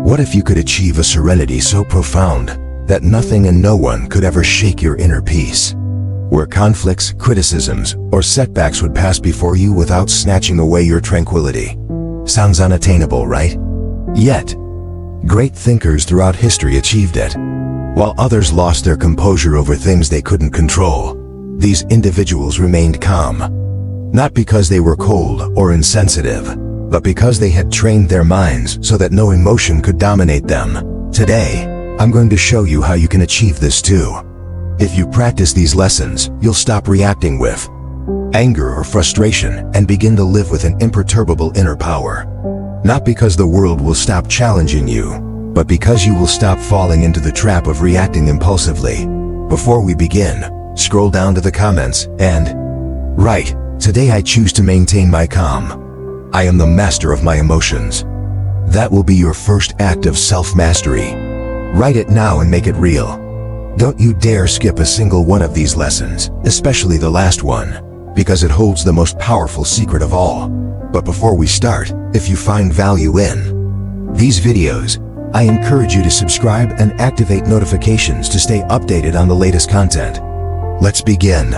What if you could achieve a serenity so profound that nothing and no one could ever shake your inner peace? Where conflicts, criticisms, or setbacks would pass before you without snatching away your tranquility. Sounds unattainable, right? Yet, great thinkers throughout history achieved it. While others lost their composure over things they couldn't control, these individuals remained calm. Not because they were cold or insensitive, but because they had trained their minds so that no emotion could dominate them. Today, I'm going to show you how you can achieve this too. If you practice these lessons, you'll stop reacting with anger or frustration and begin to live with an imperturbable inner power. Not because the world will stop challenging you, but because you will stop falling into the trap of reacting impulsively. Before we begin, scroll down to the comments and write, "Today I choose to maintain my calm. I am the master of my emotions." That will be your first act of self-mastery. Write it now and make it real. Don't you dare skip a single one of these lessons, especially the last one, because it holds the most powerful secret of all. But before we start, if you find value in these videos, I encourage you to subscribe and activate notifications to stay updated on the latest content. Let's begin.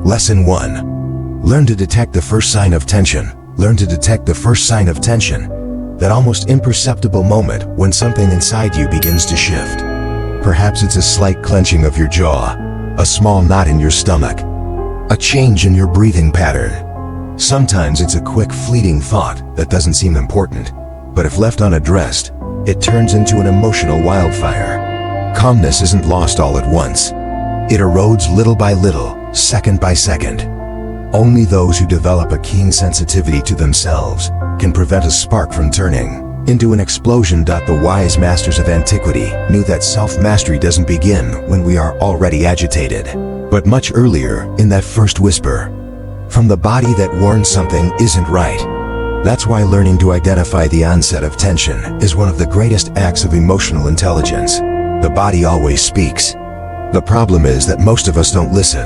Lesson 1. Learn to detect the first sign of tension. Learn to detect the first sign of tension, that almost imperceptible moment when something inside you begins to shift. Perhaps it's a slight clenching of your jaw, a small knot in your stomach, a change in your breathing pattern. Sometimes it's a quick, fleeting thought that doesn't seem important, but if left unaddressed, it turns into an emotional wildfire. Calmness isn't lost all at once. It erodes little by little, second by second. Only those who develop a keen sensitivity to themselves can prevent a spark from turning into an explosion. The wise masters of antiquity knew that self-mastery doesn't begin when we are already agitated, but much earlier, in that first whisper from the body that warns something isn't right. That's why learning to identify the onset of tension is one of the greatest acts of emotional intelligence. The body always speaks. The problem is that most of us don't listen.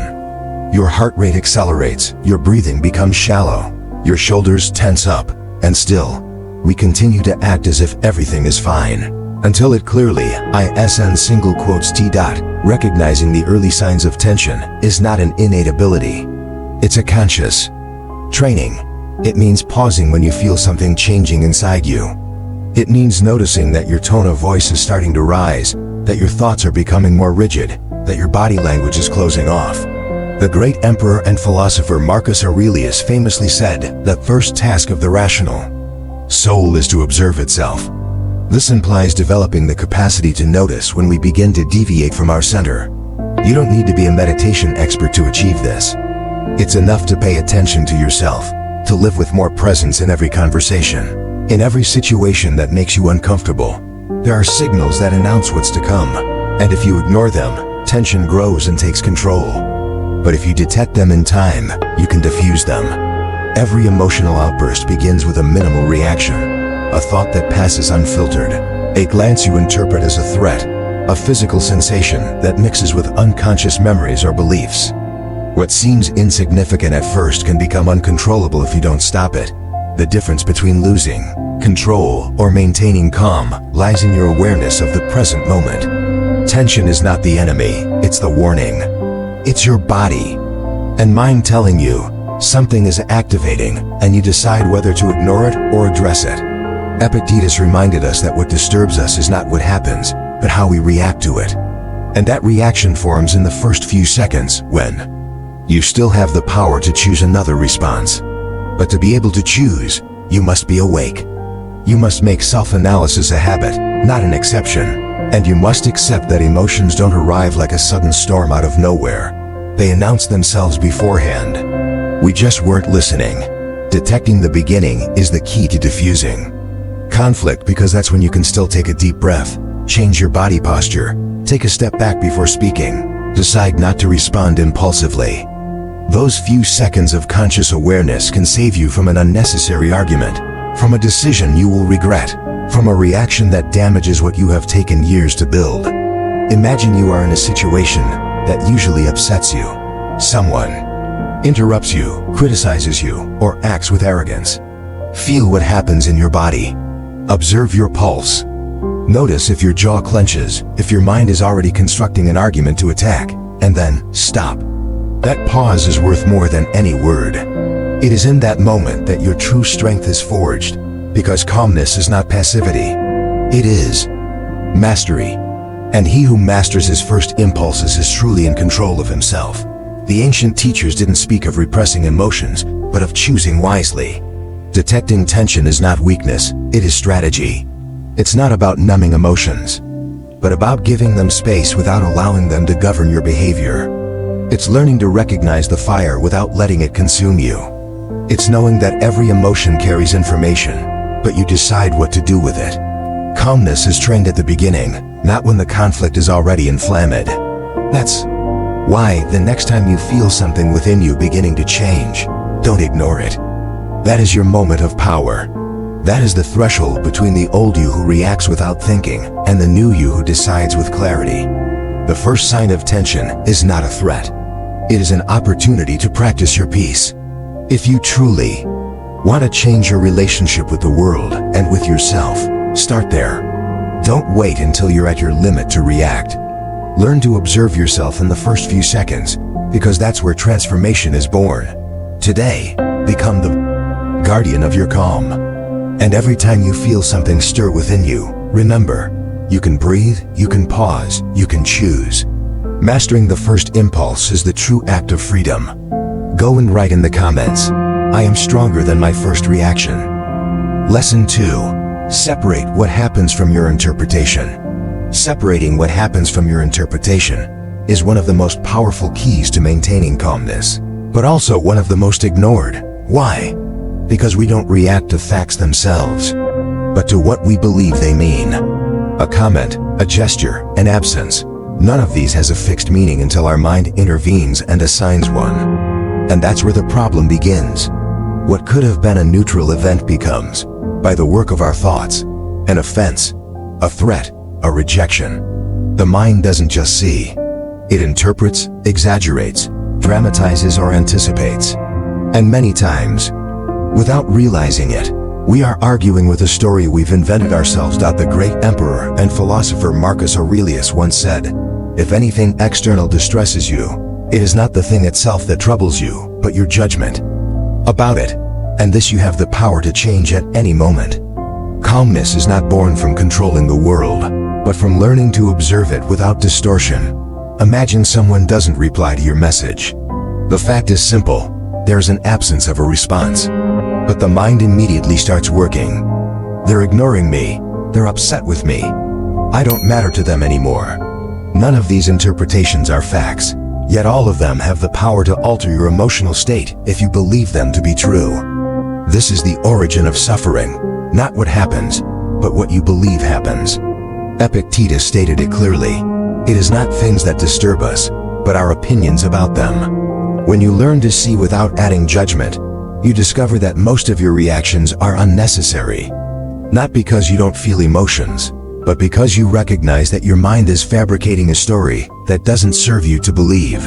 Your heart rate accelerates, your breathing becomes shallow, your shoulders tense up, and still, we continue to act as if everything is fine. Until it clearly Recognizing the early signs of tension is not an innate ability. It's a conscious training. It means pausing when you feel something changing inside you. It means noticing that your tone of voice is starting to rise, that your thoughts are becoming more rigid, that your body language is closing off. The great emperor and philosopher Marcus Aurelius famously said, "The first task of the rational soul is to observe itself." This implies developing the capacity to notice when we begin to deviate from our center. You don't need to be a meditation expert to achieve this. It's enough to pay attention to yourself, to live with more presence in every conversation. In every situation that makes you uncomfortable, there are signals that announce what's to come. And if you ignore them, tension grows and takes control. But if you detect them in time, you can diffuse them. Every emotional outburst begins with a minimal reaction, a thought that passes unfiltered, a glance you interpret as a threat, a physical sensation that mixes with unconscious memories or beliefs. What seems insignificant at first can become uncontrollable if you don't stop it. The difference between losing control or maintaining calm lies in your awareness of the present moment. Tension is not the enemy, it's the warning. It's your body and mind telling you something is activating, and you decide whether to ignore it or address it. Epictetus reminded us that what disturbs us is not what happens, but how we react to it. And that reaction forms in the first few seconds when you still have the power to choose another response. But to be able to choose, you must be awake. You must make self-analysis a habit, not an exception. And you must accept that emotions don't arrive like a sudden storm out of nowhere. They announce themselves beforehand. We just weren't listening. Detecting the beginning is the key to diffusing conflict, because that's when you can still take a deep breath, change your body posture, take a step back before speaking, decide not to respond impulsively. Those few seconds of conscious awareness can save you from an unnecessary argument, from a decision you will regret, from a reaction that damages what you have taken years to build. Imagine you are in a situation that usually upsets you. Someone interrupts you, criticizes you, or acts with arrogance. Feel what happens in your body. Observe your pulse. Notice if your jaw clenches, if your mind is already constructing an argument to attack, and then stop. That pause is worth more than any word. It is in that moment that your true strength is forged, because calmness is not passivity. It is mastery. And he who masters his first impulses is truly in control of himself. The ancient teachers didn't speak of repressing emotions, but of choosing wisely. Detecting tension is not weakness, it is strategy. It's not about numbing emotions, but about giving them space without allowing them to govern your behavior. It's learning to recognize the fire without letting it consume you. It's knowing that every emotion carries information, but you decide what to do with it. Calmness is trained at the beginning, not when the conflict is already inflamed. That's why the next time you feel something within you beginning to change, don't ignore it. That is your moment of power. That is the threshold between the old you who reacts without thinking and the new you who decides with clarity. The first sign of tension is not a threat. It is an opportunity to practice your peace. If you truly want to change your relationship with the world and with yourself, start there. Don't wait until you're at your limit to react. Learn to observe yourself in the first few seconds, because that's where transformation is born. Today, become the guardian of your calm. And every time you feel something stir within you, remember, you can breathe, you can pause, you can choose. Mastering the first impulse is the true act of freedom. Go and write in the comments, I am stronger than my first reaction. Lesson 2. Separate what happens from your interpretation. Separating what happens from your interpretation is one of the most powerful keys to maintaining calmness, but also one of the most ignored. Why? Because we don't react to facts themselves, but to what we believe they mean. A comment, a gesture, an absence, none of these has a fixed meaning until our mind intervenes and assigns one. And that's where the problem begins. What could have been a neutral event becomes, by the work of our thoughts, an offense, a threat, a rejection. The mind doesn't just see. It interprets, exaggerates, dramatizes, or anticipates. And many times, without realizing it, we are arguing with a story we've invented ourselves. The great emperor and philosopher Marcus Aurelius once said, "If anything external distresses you, it is not the thing itself that troubles you, but your judgment about it. And this you have the power to change at any moment." Calmness is not born from controlling the world, but from learning to observe it without distortion. Imagine someone doesn't reply to your message. The fact is simple. There's an absence of a response. But the mind immediately starts working. They're ignoring me. They're upset with me. I don't matter to them anymore. None of these interpretations are facts, yet all of them have the power to alter your emotional state if you believe them to be true. This is the origin of suffering, not what happens, but what you believe happens. Epictetus stated it clearly. It is not things that disturb us, but our opinions about them. When you learn to see without adding judgment, you discover that most of your reactions are unnecessary. Not because you don't feel emotions, but because you recognize that your mind is fabricating a story that doesn't serve you to believe.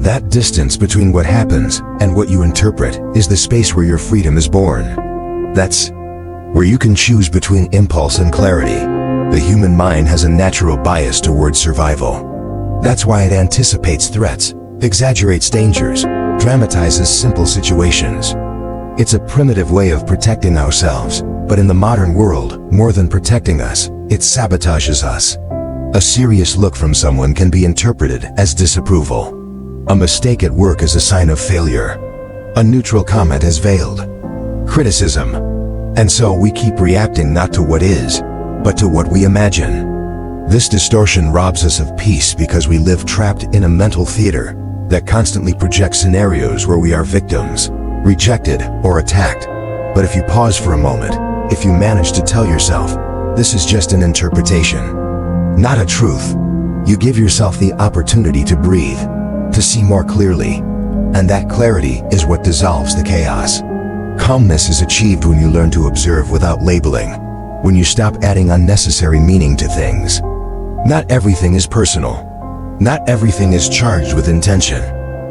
That distance between what happens and what you interpret is the space where your freedom is born. That's where you can choose between impulse and clarity. The human mind has a natural bias towards survival. That's why it anticipates threats, exaggerates dangers, dramatizes simple situations. It's a primitive way of protecting ourselves, but in the modern world, more than protecting us, it sabotages us. A serious look from someone can be interpreted as disapproval. A mistake at work is a sign of failure. A neutral comment is veiled criticism. And so we keep reacting not to what is, but to what we imagine. This distortion robs us of peace because we live trapped in a mental theater that constantly projects scenarios where we are victims, rejected, or attacked. But if you pause for a moment, if you manage to tell yourself, this is just an interpretation, not a truth, you give yourself the opportunity to breathe, to see more clearly. And that clarity is what dissolves the chaos. Calmness is achieved when you learn to observe without labeling, when you stop adding unnecessary meaning to things. Not everything is personal. Not everything is charged with intention.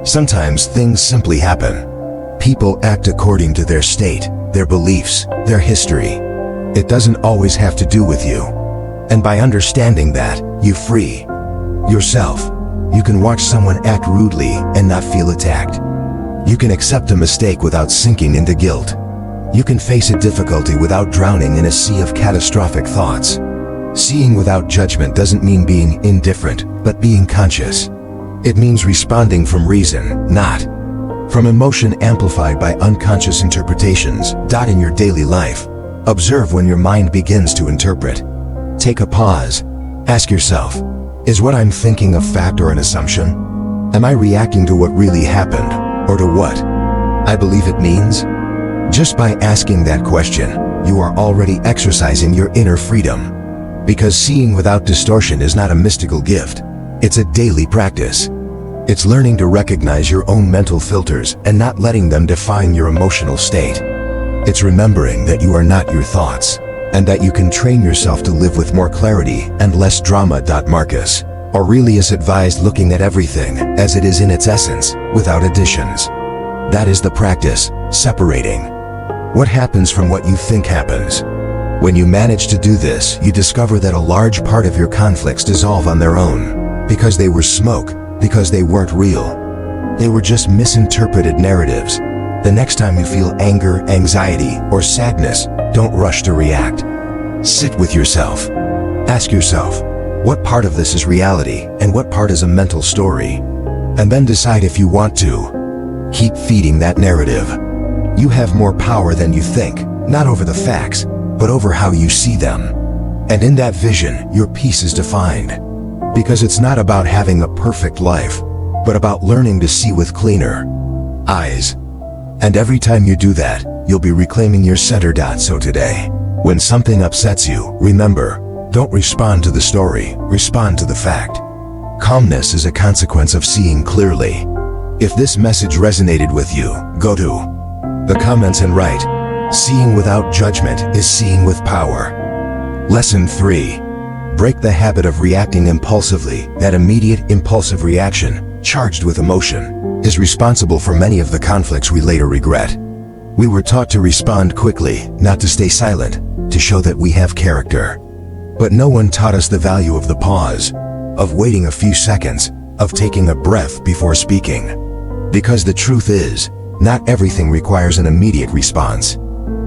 Sometimes things simply happen. People act according to their state, their beliefs, their history. It doesn't always have to do with you. And by understanding that, you free yourself. You can watch someone act rudely and not feel attacked. You can accept a mistake without sinking into guilt. You can face a difficulty without drowning in a sea of catastrophic thoughts. Seeing without judgment doesn't mean being indifferent, but being conscious. It means responding from reason, not from emotion amplified by unconscious interpretations. In your daily life, observe when your mind begins to interpret. Take a pause. Ask yourself, is what I'm thinking a fact or an assumption? Am I reacting to what really happened, or to what I believe it means? Just by asking that question, you are already exercising your inner freedom. Because seeing without distortion is not a mystical gift. It's a daily practice. It's learning to recognize your own mental filters and not letting them define your emotional state. It's remembering that you are not your thoughts, and that you can train yourself to live with more clarity and less drama. Marcus Aurelius advised looking at everything as it is in its essence, without additions. That is the practice, separating what happens from what you think happens. When you manage to do this, you discover that a large part of your conflicts dissolve on their own, because they were smoke, because they weren't real. They were just misinterpreted narratives. The next time you feel anger, anxiety, or sadness, don't rush to react. Sit with yourself. Ask yourself, what part of this is reality and what part is a mental story? And then decide if you want to keep feeding that narrative. You have more power than you think, not over the facts, but over how you see them. And in that vision, your peace is defined. Because it's not about having a perfect life, but about learning to see with cleaner eyes. And every time you do that, you'll be reclaiming your center. So today, when something upsets you, remember, don't respond to the story, respond to the fact. Calmness is a consequence of seeing clearly. If this message resonated with you, go to the comments and write, seeing without judgment is seeing with power. Lesson 3. Break the habit of reacting impulsively. That immediate impulsive reaction, charged with emotion, is responsible for many of the conflicts we later regret. We were taught to respond quickly, not to stay silent, to show that we have character. But no one taught us the value of the pause, of waiting a few seconds, of taking a breath before speaking. Because the truth is, not everything requires an immediate response.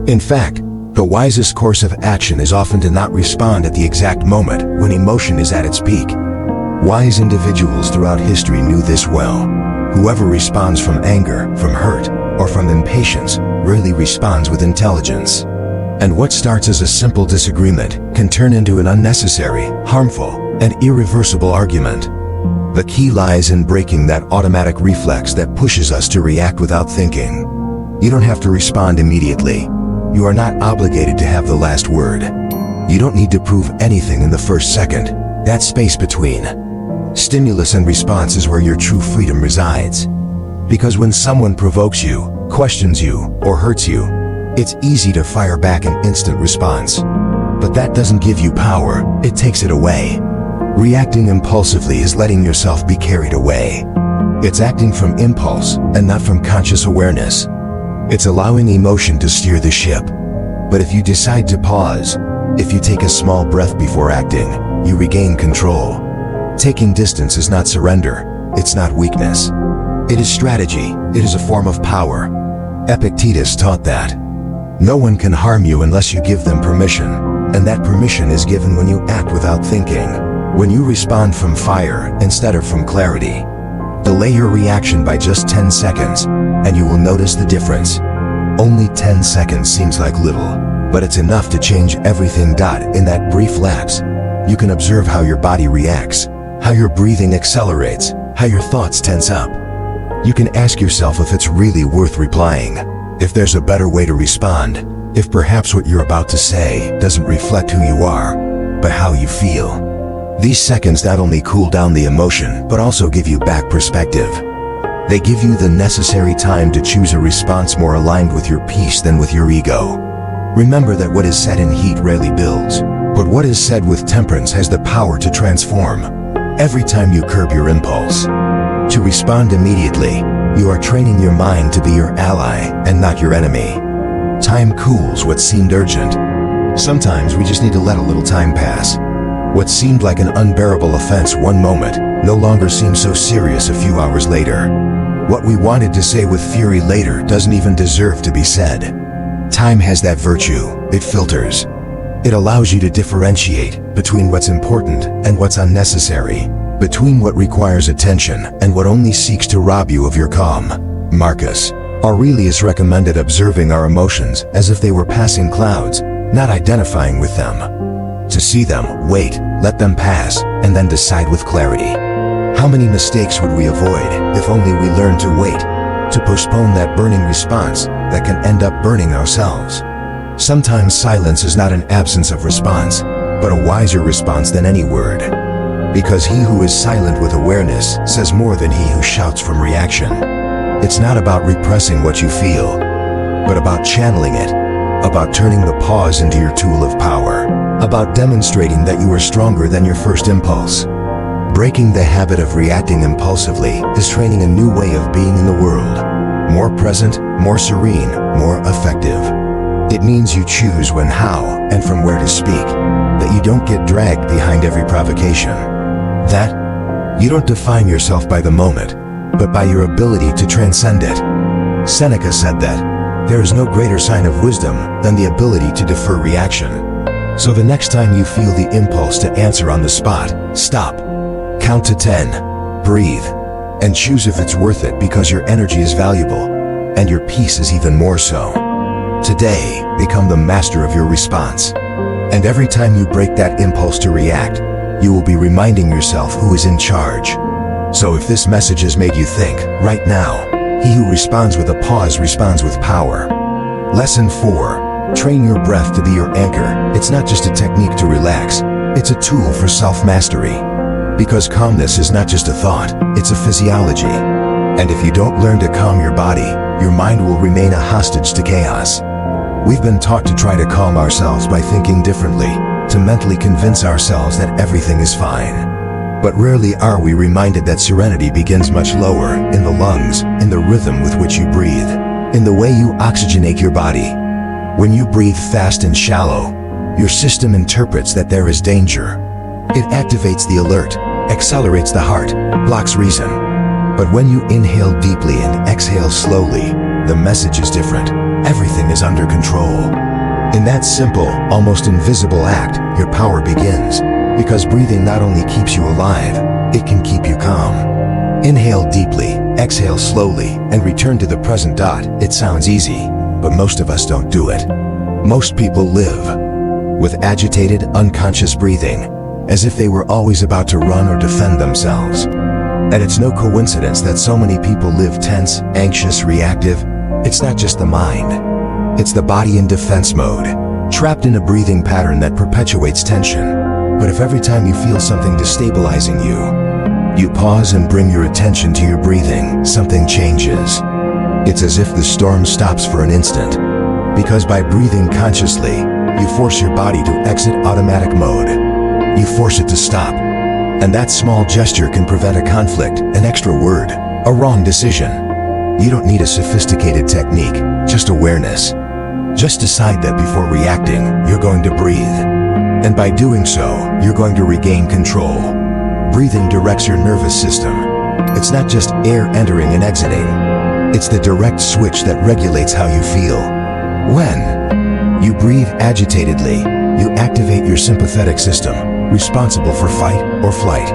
In fact, the wisest course of action is often to not respond at the exact moment when emotion is at its peak. Wise individuals throughout history knew this well. Whoever responds from anger, from hurt, or from impatience rarely responds with intelligence. And what starts as a simple disagreement can turn into an unnecessary, harmful, and irreversible argument. The key lies in breaking that automatic reflex that pushes us to react without thinking. You don't have to respond immediately. You are not obligated to have the last word. You don't need to prove anything in the first second. That space between stimulus and response is where your true freedom resides. Because when someone provokes you, questions you, or hurts you, it's easy to fire back an instant response. But that doesn't give you power, it takes it away. Reacting impulsively is letting yourself be carried away. It's acting from impulse and not from conscious awareness. It's allowing emotion to steer the ship. But if you decide to pause, if you take a small breath before acting, you regain control. Taking distance is not surrender, it's not weakness. It is strategy, it is a form of power. Epictetus taught that. No one can harm you unless you give them permission, and that permission is given when you act without thinking. When you respond from fire instead of from clarity. Delay your reaction by just 10 seconds, and you will notice the difference. Only 10 seconds seems like little, but it's enough to change everything. In that brief lapse, you can observe how your body reacts, how your breathing accelerates, how your thoughts tense up. You can ask yourself if it's really worth replying, if there's a better way to respond, if perhaps what you're about to say doesn't reflect who you are, but how you feel. These seconds not only cool down the emotion, but also give you back perspective. They give you the necessary time to choose a response more aligned with your peace than with your ego. Remember that what is said in heat rarely builds, but what is said with temperance has the power to transform. Every time you curb your impulse to respond immediately, you are training your mind to be your ally and not your enemy. Time cools what seemed urgent. Sometimes we just need to let a little time pass. What seemed like an unbearable offense one moment no longer seems so serious a few hours later. What we wanted to say with fury later doesn't even deserve to be said. Time has that virtue. It filters. It allows you to differentiate between what's important and what's unnecessary, between what requires attention and what only seeks to rob you of your calm. Marcus Aurelius recommended observing our emotions as if they were passing clouds, not identifying with them. To see them, wait, let them pass, and then decide with clarity. How many mistakes would we avoid if only we learned to wait, to postpone that burning response that can end up burning ourselves? Sometimes silence is not an absence of response, but a wiser response than any word. Because he who is silent with awareness says more than he who shouts from reaction. It's not about repressing what you feel, but about channeling it, about turning the pause into your tool of power, about demonstrating that you are stronger than your first impulse. Breaking the habit of reacting impulsively is training a new way of being in the world. More present, more serene, more effective. It means you choose when, how, and from where to speak, that you don't get dragged behind every provocation. That you don't define yourself by the moment, but by your ability to transcend it. Seneca said that there is no greater sign of wisdom than the ability to defer reaction. So the next time you feel the impulse to answer on the spot, stop. Count to 10, breathe, and choose if it's worth it, because your energy is valuable, and your peace is even more so. Today, become the master of your response. And every time you break that impulse to react, you will be reminding yourself who is in charge. So if this message has made you think, right now, he who responds with a pause responds with power. Lesson 4. Train your breath to be your anchor. It's not just a technique to relax, it's a tool for self-mastery. Because calmness is not just a thought, it's a physiology. And if you don't learn to calm your body, your mind will remain a hostage to chaos. We've been taught to try to calm ourselves by thinking differently, to mentally convince ourselves that everything is fine. But rarely are we reminded that serenity begins much lower, in the lungs, in the rhythm with which you breathe, in the way you oxygenate your body. When you breathe fast and shallow, your system interprets that there is danger. It activates the alert, accelerates the heart, blocks reason. But when you inhale deeply and exhale slowly, the message is different. Everything is under control. In that simple, almost invisible act, your power begins. Because breathing not only keeps you alive, it can keep you calm. Inhale deeply, exhale slowly, and return to the present. It sounds easy, but most of us don't do it. Most people live with agitated, unconscious breathing, as if they were always about to run or defend themselves. And it's no coincidence that so many people live tense, anxious, reactive. It's not just the mind. It's the body in defense mode, trapped in a breathing pattern that perpetuates tension. But if every time you feel something destabilizing you pause and bring your attention to your breathing, something changes. It's as if the storm stops for an instant. Because by breathing consciously, you force your body to exit automatic mode. You force it to stop. And that small gesture can prevent a conflict, an extra word, a wrong decision. You don't need a sophisticated technique, just awareness. Just decide that before reacting, you're going to breathe. And by doing so, you're going to regain control. Breathing directs your nervous system. It's not just air entering and exiting. It's the direct switch that regulates how you feel. When you breathe agitatedly, you activate your sympathetic system, responsible for fight or flight.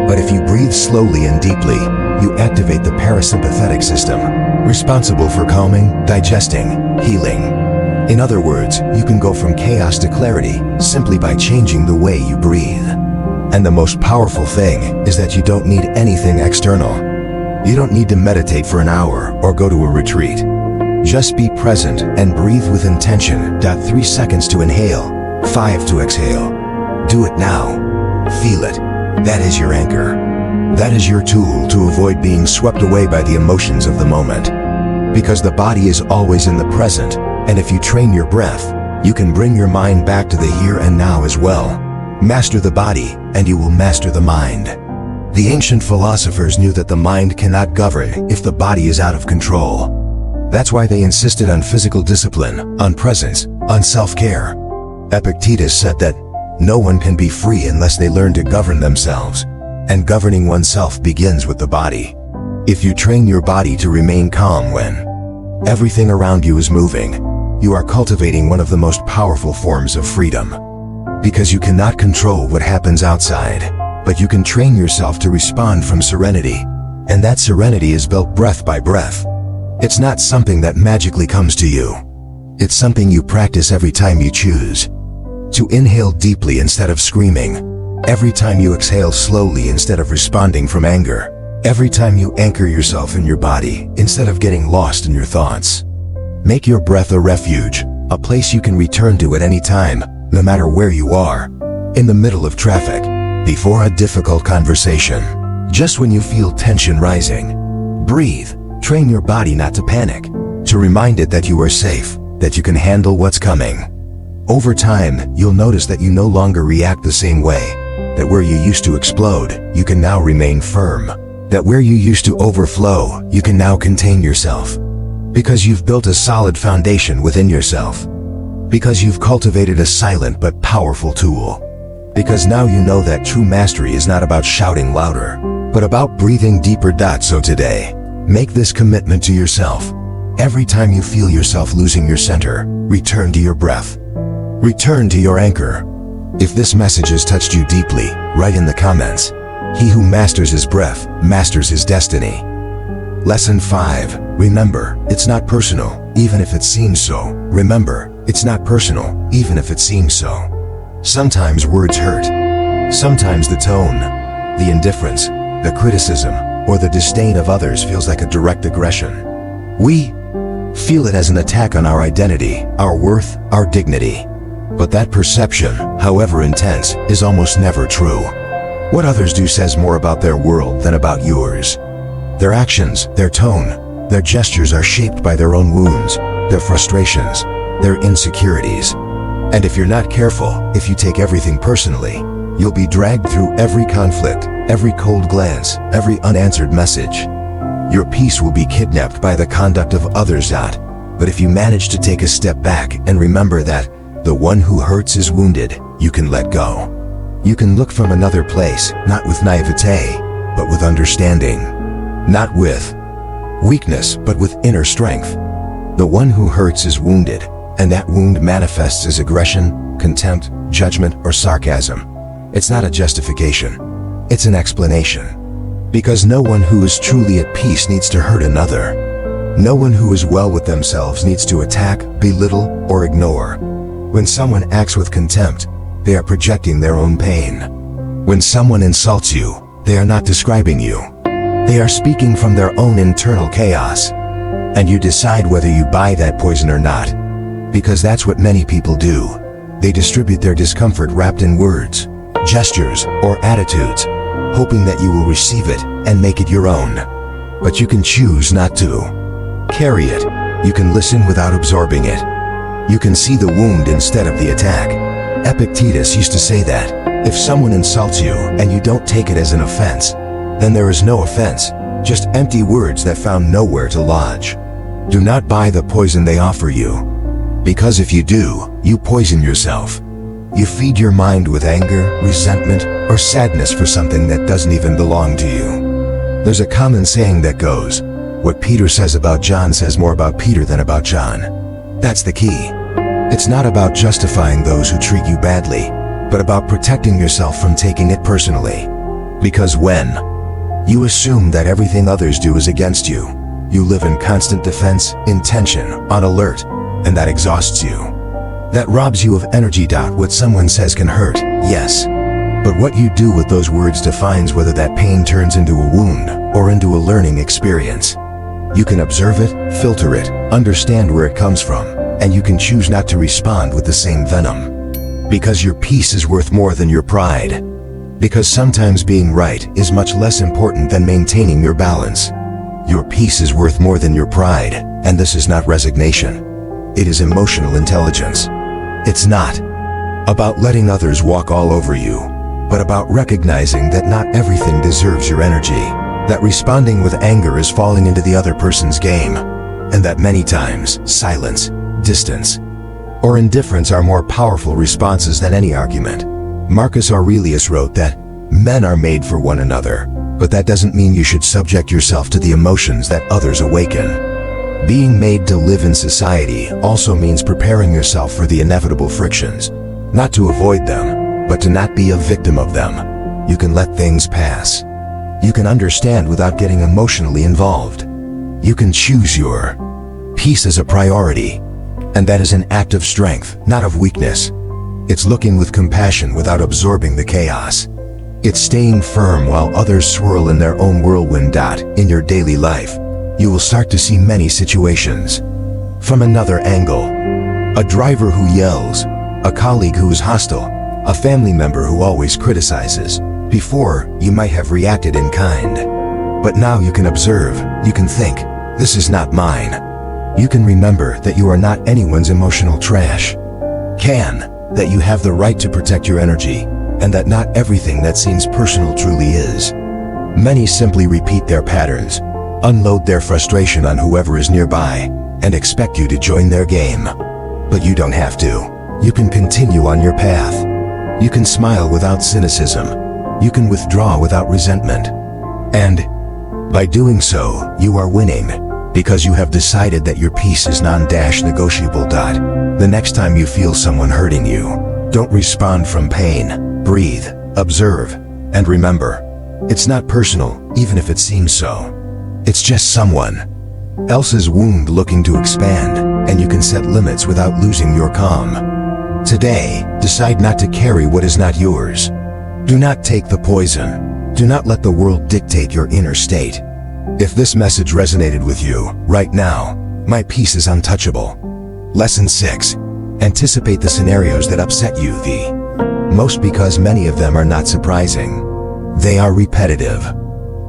But if you breathe slowly and deeply, you activate the parasympathetic system, responsible for calming, digesting, healing. In other words, you can go from chaos to clarity simply by changing the way you breathe. And the most powerful thing is that you don't need anything external. You don't need to meditate for an hour or go to a retreat. Just be present and breathe with intention. 3 seconds to inhale, 5 to exhale. Do it now. Feel it. That is your anchor. That is your tool to avoid being swept away by the emotions of the moment. Because the body is always in the present. And if you train your breath, you can bring your mind back to the here and now as well. Master the body, and you will master the mind. The ancient philosophers knew that the mind cannot govern if the body is out of control. That's why they insisted on physical discipline, on presence, on self-care. Epictetus said that No one can be free unless they learn to govern themselves. And governing oneself begins with the body. If you train your body to remain calm when everything around you is moving, you are cultivating one of the most powerful forms of freedom. Because you cannot control what happens outside, but you can train yourself to respond from serenity. And that serenity is built breath by breath. It's not something that magically comes to you. It's something you practice every time you choose to inhale deeply instead of screaming. Every time you exhale slowly instead of responding from anger. Every time you anchor yourself in your body instead of getting lost in your thoughts. Make your breath a refuge, a place you can return to at any time, no matter where you are. In the middle of traffic, before a difficult conversation, just when you feel tension rising. Breathe. Train your body not to panic, to remind it that you are safe, that you can handle what's coming. Over time, you'll notice that you no longer react the same way, that where you used to explode, you can now remain firm, that where you used to overflow, you can now contain yourself. Because you've built a solid foundation within yourself. Because you've cultivated a silent but powerful tool. Because now you know that true mastery is not about shouting louder, but about breathing deeper. So today, make this commitment to yourself. Every time you feel yourself losing your center, return to your breath. Return to your anchor. If this message has touched you deeply, write in the comments. He who masters his breath, masters his destiny. Lesson 5. Remember, it's not personal, even if it seems so. Remember, it's not personal, even if it seems so. Sometimes words hurt. Sometimes the tone, the indifference, the criticism, or the disdain of others feels like a direct aggression. We feel it as an attack on our identity, our worth, our dignity. But that perception, however intense, is almost never true. What others do says more about their world than about yours. Their actions, their tone, their gestures are shaped by their own wounds, their frustrations, their insecurities. And if you're not careful, if you take everything personally, you'll be dragged through every conflict, every cold glance, every unanswered message. Your peace will be kidnapped by the conduct of others. But if you manage to take a step back and remember that the one who hurts is wounded, you can let go. You can look from another place, not with naivete, but with understanding. Not with weakness, but with inner strength. The one who hurts is wounded, and that wound manifests as aggression, contempt, judgment, or sarcasm. It's not a justification. It's an explanation. Because no one who is truly at peace needs to hurt another. No one who is well with themselves needs to attack, belittle, or ignore. When someone acts with contempt, they are projecting their own pain. When someone insults you, they are not describing you. They are speaking from their own internal chaos. And you decide whether you buy that poison or not. Because that's what many people do. They distribute their discomfort wrapped in words, gestures, or attitudes, hoping that you will receive it and make it your own. But you can choose not to carry it. You can listen without absorbing it. You can see the wound instead of the attack. Epictetus used to say that if someone insults you and you don't take it as an offense, then there is no offense, just empty words that found nowhere to lodge. Do not buy the poison they offer you. Because if you do, you poison yourself. You feed your mind with anger, resentment, or sadness for something that doesn't even belong to you. There's a common saying that goes, what Peter says about John says more about Peter than about John. That's the key. It's not about justifying those who treat you badly, but about protecting yourself from taking it personally. Because when you assume that everything others do is against you, you live in constant defense, in tension, on alert, and that exhausts you. That robs you of energy. What someone says can hurt, yes. But what you do with those words defines whether that pain turns into a wound or into a learning experience. You can observe it, filter it, understand where it comes from, and you can choose not to respond with the same venom. Because your peace is worth more than your pride. Because sometimes being right is much less important than maintaining your balance. Your peace is worth more than your pride, and this is not resignation. It is emotional intelligence. It's not about letting others walk all over you, but about recognizing that not everything deserves your energy, that responding with anger is falling into the other person's game, and that many times silence, distance, or indifference are more powerful responses than any argument. Marcus Aurelius wrote that men are made for one another, but that doesn't mean you should subject yourself to the emotions that others awaken. Being made to live in society also means preparing yourself for the inevitable frictions, not to avoid them, but to not be a victim of them. You can let things pass. You can understand without getting emotionally involved. You can choose your peace as a priority, and that is an act of strength, not of weakness. It's looking with compassion without absorbing the chaos. It's staying firm while others swirl in their own whirlwind. In your daily life, you will start to see many situations from another angle. A driver who yells, a colleague who is hostile, a family member who always criticizes. Before, you might have reacted in kind. But now you can observe, you can think, this is not mine. You can remember that you are not anyone's emotional trash. That you have the right to protect your energy, and that not everything that seems personal truly is. Many simply repeat their patterns, unload their frustration on whoever is nearby, and expect you to join their game. But you don't have to. You can continue on your path. You can smile without cynicism. You can withdraw without resentment. And by doing so, you are winning, because you have decided that your peace is non-negotiable. The next time you feel someone hurting you, don't respond from pain. Breathe, observe, and remember, it's not personal, even if it seems so. It's just someone else's wound looking to expand, and you can set limits without losing your calm. Today, decide not to carry what is not yours. Do not take the poison. Do not let the world dictate your inner state. If this message resonated with you, right now, my peace is untouchable. Lesson 6. Anticipate the scenarios that upset you the most, because many of them are not surprising. They are repetitive.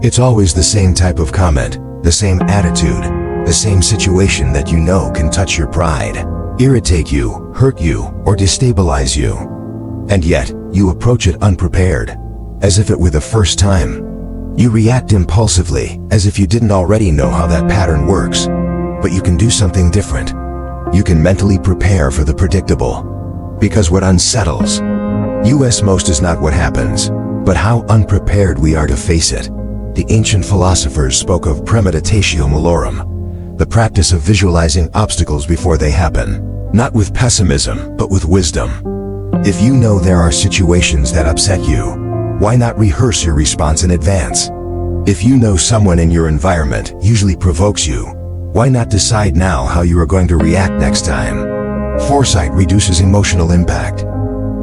It's always the same type of comment, the same attitude, the same situation that you know can touch your pride, irritate you, hurt you, or destabilize you. And yet, you approach it unprepared, as if it were the first time. You react impulsively, as if you didn't already know how that pattern works. But you can do something different. You can mentally prepare for the predictable. Because what unsettles us most is not what happens, but how unprepared we are to face it. The ancient philosophers spoke of premeditatio malorum, the practice of visualizing obstacles before they happen, not with pessimism, but with wisdom. If you know there are situations that upset you, why not rehearse your response in advance? If you know someone in your environment usually provokes you, why not decide now how you are going to react next time? Foresight reduces emotional impact.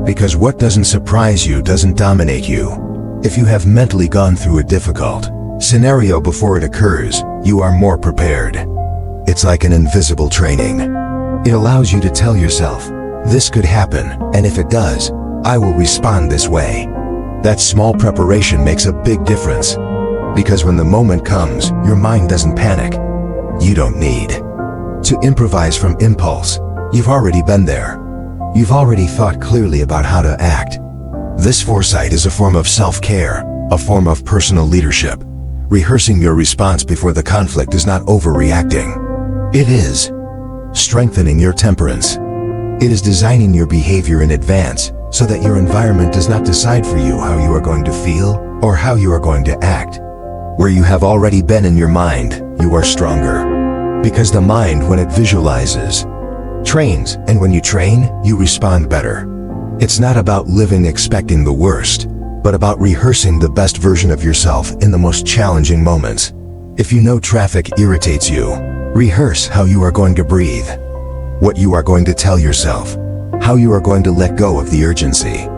Because what doesn't surprise you doesn't dominate you. If you have mentally gone through a difficult scenario before it occurs, you are more prepared. It's like an invisible training. It allows you to tell yourself, this could happen, and if it does, I will respond this way. That small preparation makes a big difference. Because when the moment comes, your mind doesn't panic. You don't need to improvise from impulse. You've already been there. You've already thought clearly about how to act. This foresight is a form of self-care, a form of personal leadership. Rehearsing your response before the conflict is not overreacting. It is strengthening your temperance. It is designing your behavior in advance so that your environment does not decide for you how you are going to feel or how you are going to act. Where you have already been in your mind, you are stronger. Because the mind, when it visualizes, trains, and when you train, you respond better. It's not about living expecting the worst, but about rehearsing the best version of yourself in the most challenging moments. If you know traffic irritates you, rehearse how you are going to breathe, what you are going to tell yourself, how you are going to let go of the urgency.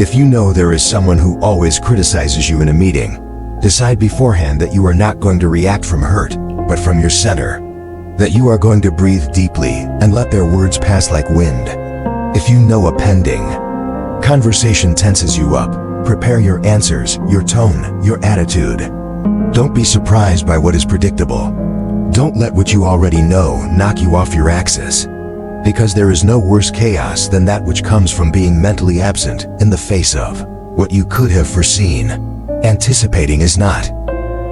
If you know there is someone who always criticizes you in a meeting, decide beforehand that you are not going to react from hurt, but from your center. That you are going to breathe deeply and let their words pass like wind. If you know a pending conversation tenses you up, prepare your answers, your tone, your attitude. Don't be surprised by what is predictable. Don't let what you already know knock you off your axis. Because there is no worse chaos than that which comes from being mentally absent in the face of what you could have foreseen. Anticipating is not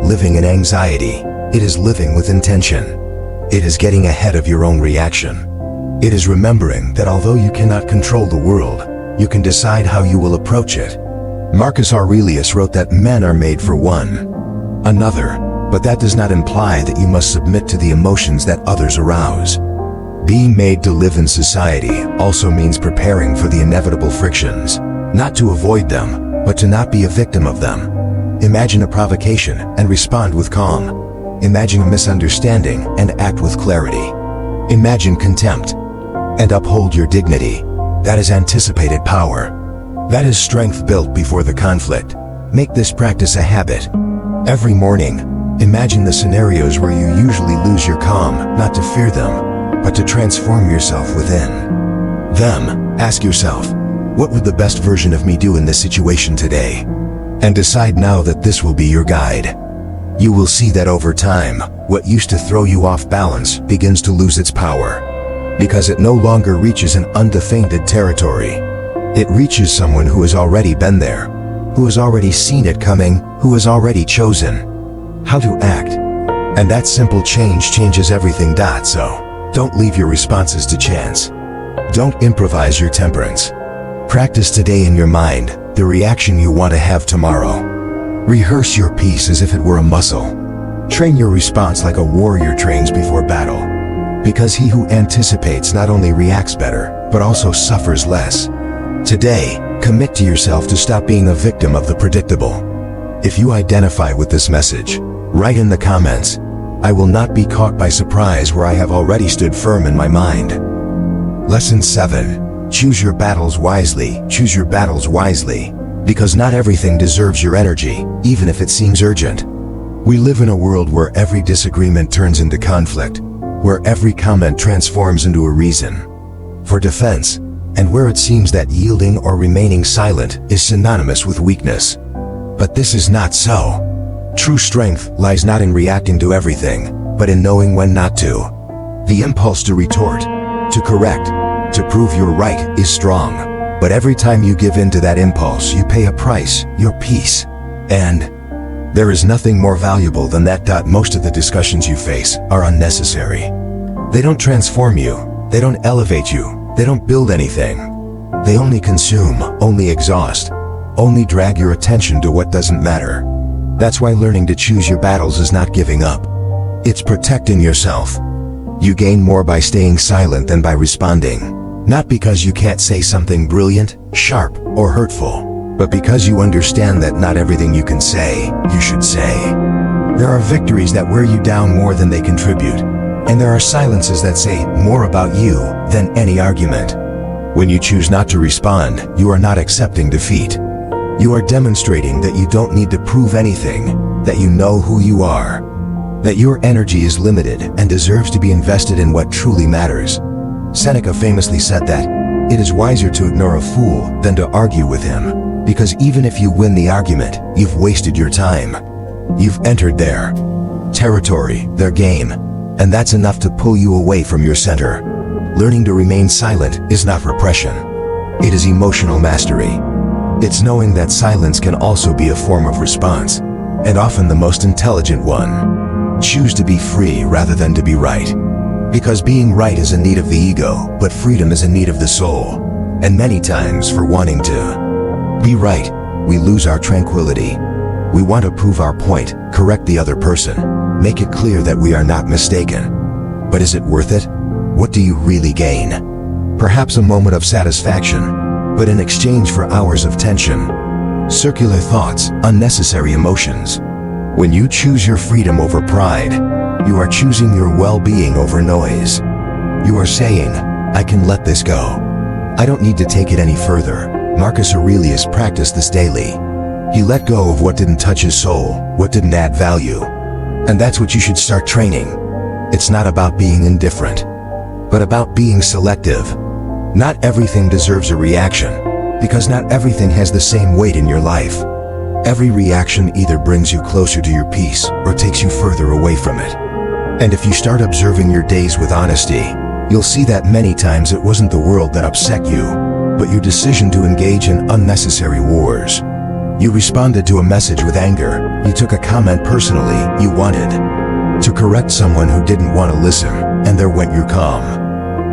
living in anxiety. It is living with intention. It is getting ahead of your own reaction. It is remembering that although you cannot control the world, you can decide how you will approach it. Marcus Aurelius wrote that men are made for one another, but that does not imply that you must submit to the emotions that others arouse. Being made to live in society also means preparing for the inevitable frictions, not to avoid them, but to not be a victim of them. Imagine a provocation and respond with calm. Imagine a misunderstanding and act with clarity. Imagine contempt and uphold your dignity. That is anticipated power. That is strength built before the conflict. Make this practice a habit. Every morning, imagine the scenarios where you usually lose your calm, not to fear them, but to transform yourself within them. Ask yourself, what would the best version of me do in this situation today? And decide now that this will be your guide. You will see that over time, what used to throw you off balance begins to lose its power, because it no longer reaches an undefended territory. It reaches someone who has already been there, who has already seen it coming, who has already chosen how to act. And that simple change changes everything. So, don't leave your responses to chance. Don't improvise your temperance. Practice today in your mind the reaction you want to have tomorrow. Rehearse your piece as if it were a muscle. Train your response like a warrior trains before battle. Because he who anticipates not only reacts better, but also suffers less. Today, commit to yourself to stop being a victim of the predictable. If you identify with this message, write in the comments, "I will not be caught by surprise where I have already stood firm in my mind." Lesson 7. Choose your battles wisely. Choose your battles wisely. Because not everything deserves your energy, even if it seems urgent. We live in a world where every disagreement turns into conflict, where every comment transforms into a reason for defense, and where it seems that yielding or remaining silent is synonymous with weakness. But this is not so. True strength lies not in reacting to everything, but in knowing when not to. The impulse to retort, to correct, to prove you're right is strong, but every time you give in to that impulse, you pay a price, your peace. And there is nothing more valuable than that. Most of the discussions you face are unnecessary. They don't transform you, they don't elevate you, they don't build anything. They only consume, only exhaust, only drag your attention to what doesn't matter. That's why learning to choose your battles is not giving up. It's protecting yourself. You gain more by staying silent than by responding. Not because you can't say something brilliant, sharp, or hurtful, but because you understand that not everything you can say, you should say. There are victories that wear you down more than they contribute, and there are silences that say more about you than any argument. When you choose not to respond, you are not accepting defeat. You are demonstrating that you don't need to prove anything, that you know who you are, that your energy is limited and deserves to be invested in what truly matters. Seneca famously said that, "It is wiser to ignore a fool than to argue with him, because even if you win the argument, you've wasted your time. You've entered their territory, their game, and that's enough to pull you away from your center." Learning to remain silent is not repression. It is emotional mastery. It's knowing that silence can also be a form of response, and often the most intelligent one. Choose to be free rather than to be right. Because being right is a need of the ego, but freedom is a need of the soul. And many times, for wanting to be right, we lose our tranquility. We want to prove our point, correct the other person, make it clear that we are not mistaken. But is it worth it? What do you really gain? Perhaps a moment of satisfaction, but in exchange for hours of tension. Circular thoughts, unnecessary emotions. When you choose your freedom over pride, you are choosing your well-being over noise. You are saying, "I can let this go. I don't need to take it any further." Marcus Aurelius practiced this daily. He let go of what didn't touch his soul, what didn't add value. And that's what you should start training. It's not about being indifferent, but about being selective. Not everything deserves a reaction, because not everything has the same weight in your life. Every reaction either brings you closer to your peace or takes you further away from it. And if you start observing your days with honesty, you'll see that many times it wasn't the world that upset you, but your decision to engage in unnecessary wars. You responded to a message with anger. You took a comment personally. You wanted to correct someone who didn't want to listen, and there went your calm.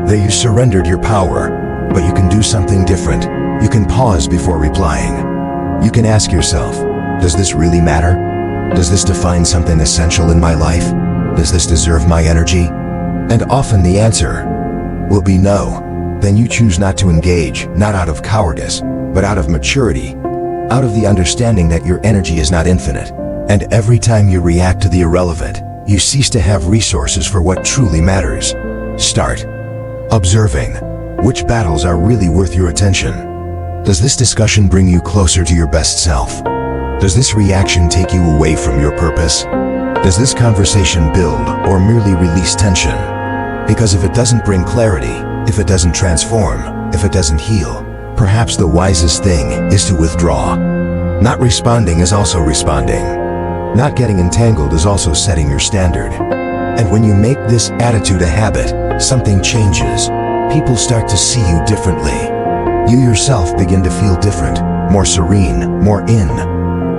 There you surrendered your power, but you can do something different. You can pause before replying. You can ask yourself, does this really matter? Does this define something essential in my life? Does this deserve my energy? And often the answer will be no. Then you choose not to engage, not out of cowardice, but out of maturity, out of the understanding that your energy is not infinite. And every time you react to the irrelevant, you cease to have resources for what truly matters. Start observing which battles are really worth your attention. Does this discussion bring you closer to your best self? Does this reaction take you away from your purpose? Does this conversation build or merely release tension? Because if it doesn't bring clarity, if it doesn't transform, if it doesn't heal, perhaps the wisest thing is to withdraw. Not responding is also responding. Not getting entangled is also setting your standard. And when you make this attitude a habit, something changes. People start to see you differently. You yourself begin to feel different, more serene, more in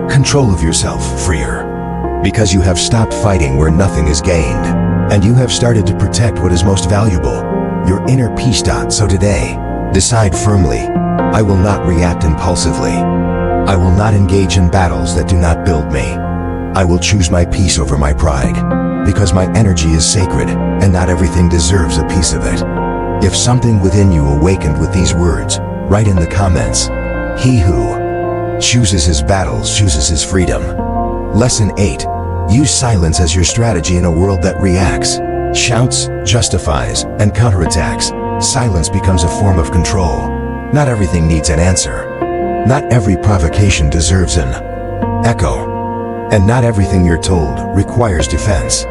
control of yourself, freer. Because you have stopped fighting where nothing is gained, and you have started to protect what is most valuable, your inner peace. So today, decide firmly, I will not react impulsively. I will not engage in battles that do not build me. I will choose my peace over my pride, because my energy is sacred, and not everything deserves a piece of it. If something within you awakened with these words, write in the comments, he who chooses his battles chooses his freedom. Lesson 8. Use silence as your strategy in a world that reacts, shouts, justifies, and counterattacks. Silence becomes a form of control. Not everything needs an answer. Not every provocation deserves an echo. And not everything you're told requires defense.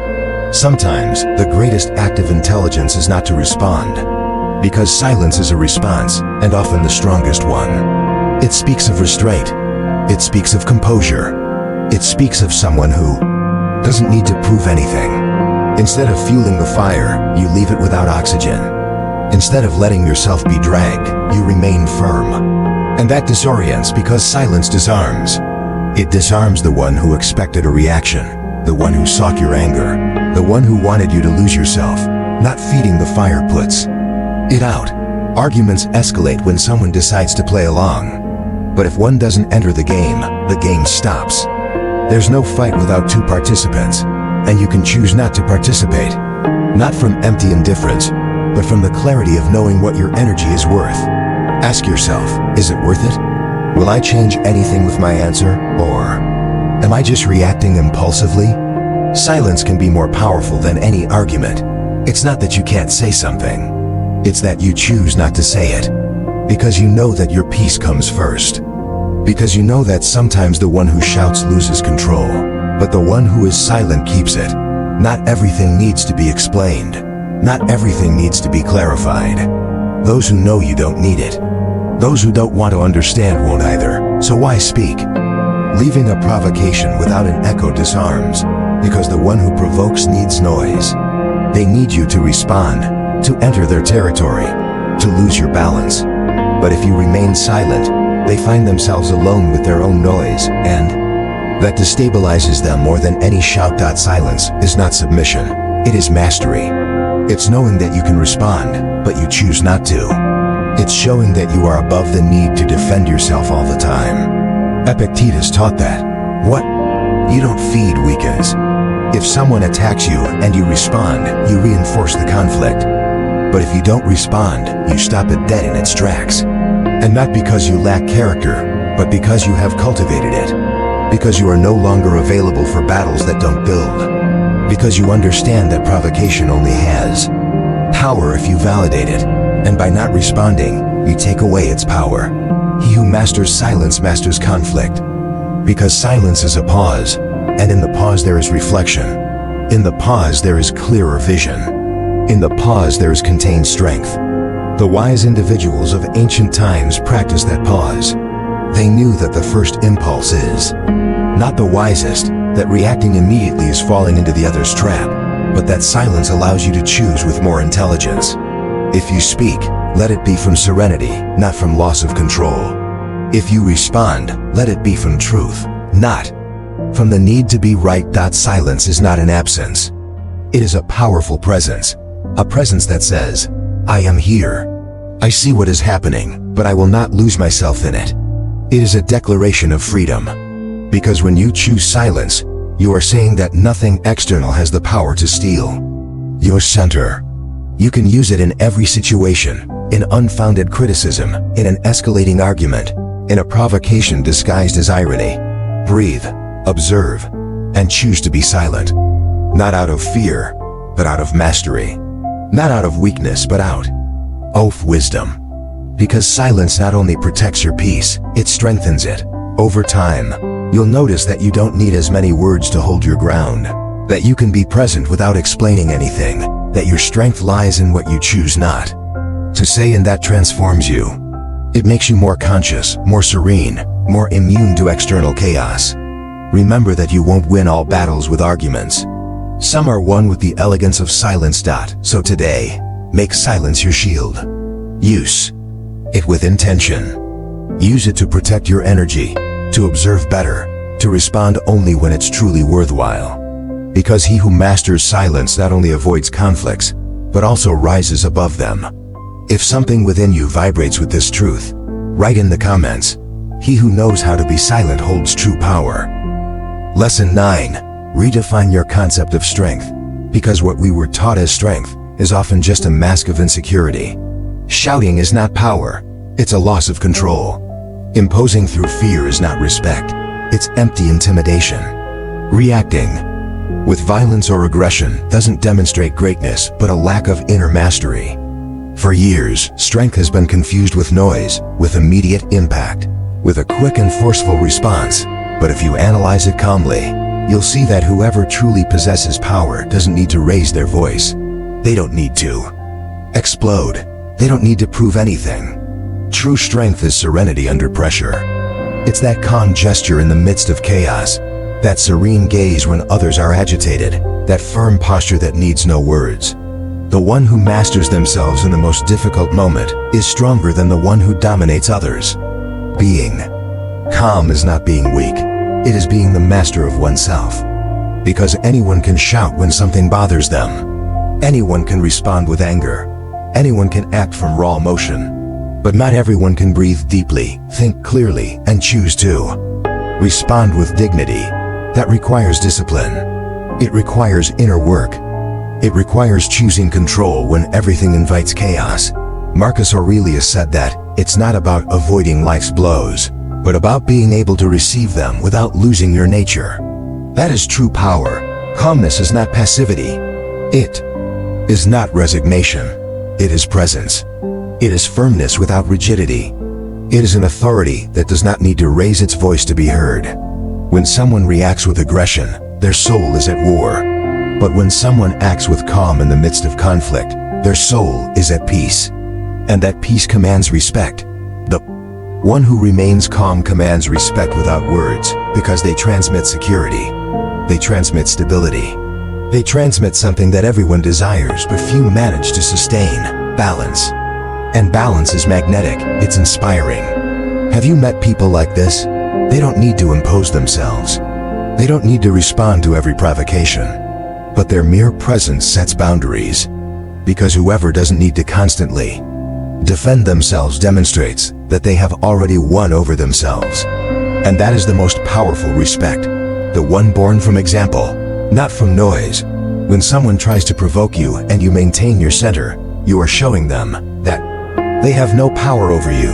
Sometimes, the greatest act of intelligence is not to respond, because silence is a response, and often the strongest one. It speaks of restraint. It speaks of composure. It speaks of someone who doesn't need to prove anything. Instead of fueling the fire, you leave it without oxygen. Instead of letting yourself be dragged, you remain firm. And that disorients because silence disarms. It disarms the one who expected a reaction, the one who sought your anger, the one who wanted you to lose yourself. Not feeding the fire puts it out. Arguments escalate when someone decides to play along. But if one doesn't enter the game stops. There's no fight without two participants, and you can choose not to participate. Not from empty indifference, but from the clarity of knowing what your energy is worth. Ask yourself, is it worth it? Will I change anything with my answer, or am I just reacting impulsively? Silence can be more powerful than any argument. It's not that you can't say something. It's that you choose not to say it. Because you know that your peace comes first. Because you know that sometimes the one who shouts loses control, but the one who is silent keeps it. Not everything needs to be explained. Not everything needs to be clarified. Those who know you don't need it. Those who don't want to understand won't either, so why speak? Leaving a provocation without an echo disarms, because the one who provokes needs noise. They need you to respond, to enter their territory, to lose your balance. But if you remain silent, they find themselves alone with their own noise, and that destabilizes them more than any shout. Silence is not submission, it is mastery. It's knowing that you can respond, but you choose not to. It's showing that you are above the need to defend yourself all the time. Epictetus taught that what you don't feed weakens. If someone attacks you and you respond, you reinforce the conflict. But if you don't respond, you stop it dead in its tracks. And not because you lack character, but because you have cultivated it. Because you are no longer available for battles that don't build. Because you understand that provocation only has power if you validate it. And by not responding, you take away its power. He who masters silence masters conflict. Because silence is a pause, and in the pause there is reflection. In the pause there is clearer vision. In the pause there is contained strength. The wise individuals of ancient times practiced that pause. They knew that the first impulse is not the wisest, that reacting immediately is falling into the other's trap, but that silence allows you to choose with more intelligence. If you speak, let it be from serenity, not from loss of control. If you respond, let it be from truth, not from the need to be right. Silence is not an absence. It is a powerful presence. A presence that says, I am here. I see what is happening, but I will not lose myself in it. It is a declaration of freedom. Because when you choose silence, you are saying that nothing external has the power to steal your center. You can use it in every situation, in unfounded criticism, in an escalating argument, in a provocation disguised as irony. Breathe, observe, and choose to be silent. Not out of fear, but out of mastery. Not out of weakness, but out of wisdom. Because silence not only protects your peace, it strengthens it. Over time, you'll notice that you don't need as many words to hold your ground, that you can be present without explaining anything, that your strength lies in what you choose not to say, and that transforms you. It makes you more conscious, more serene, more immune to external chaos. Remember that you won't win all battles with arguments. Some are won with the elegance of silence. So today, make silence your shield. Use it with intention. Use it to protect your energy, to observe better, to respond only when it's truly worthwhile. Because he who masters silence not only avoids conflicts, but also rises above them. If something within you vibrates with this truth, write in the comments, "He who knows how to be silent holds true power." Lesson 9. Redefine your concept of strength. Because what we were taught as strength is often just a mask of insecurity. Shouting is not power, it's a loss of control. Imposing through fear is not respect, it's empty intimidation. Reacting with violence or aggression doesn't demonstrate greatness, but a lack of inner mastery. For years, strength has been confused with noise, with immediate impact, with a quick and forceful response. But if you analyze it calmly, you'll see that whoever truly possesses power doesn't need to raise their voice. They don't need to explode. They don't need to prove anything. True strength is serenity under pressure. It's that calm gesture in the midst of chaos, that serene gaze when others are agitated, that firm posture that needs no words. The one who masters themselves in the most difficult moment is stronger than the one who dominates others. Being calm is not being weak, it is being the master of oneself. Because anyone can shout when something bothers them. Anyone can respond with anger. Anyone can act from raw emotion. But not everyone can breathe deeply, think clearly, and choose to respond with dignity. That requires discipline. It requires inner work. It requires choosing control when everything invites chaos. Marcus Aurelius said that it's not about avoiding life's blows, but about being able to receive them without losing your nature. That is true power. Calmness is not passivity. It is not resignation. It is presence. It is firmness without rigidity. It is an authority that does not need to raise its voice to be heard. When someone reacts with aggression, their soul is at war. But when someone acts with calm in the midst of conflict, their soul is at peace. And that peace commands respect. The one who remains calm commands respect without words, because they transmit security. They transmit stability. They transmit something that everyone desires, but few manage to sustain: balance. And balance is magnetic, it's inspiring. Have you met people like this? They don't need to impose themselves. They don't need to respond to every provocation. But their mere presence sets boundaries. Because whoever doesn't need to constantly defend themselves demonstrates that they have already won over themselves. And that is the most powerful respect, the one born from example, not from noise. When someone tries to provoke you and you maintain your center, you are showing them that they have no power over you,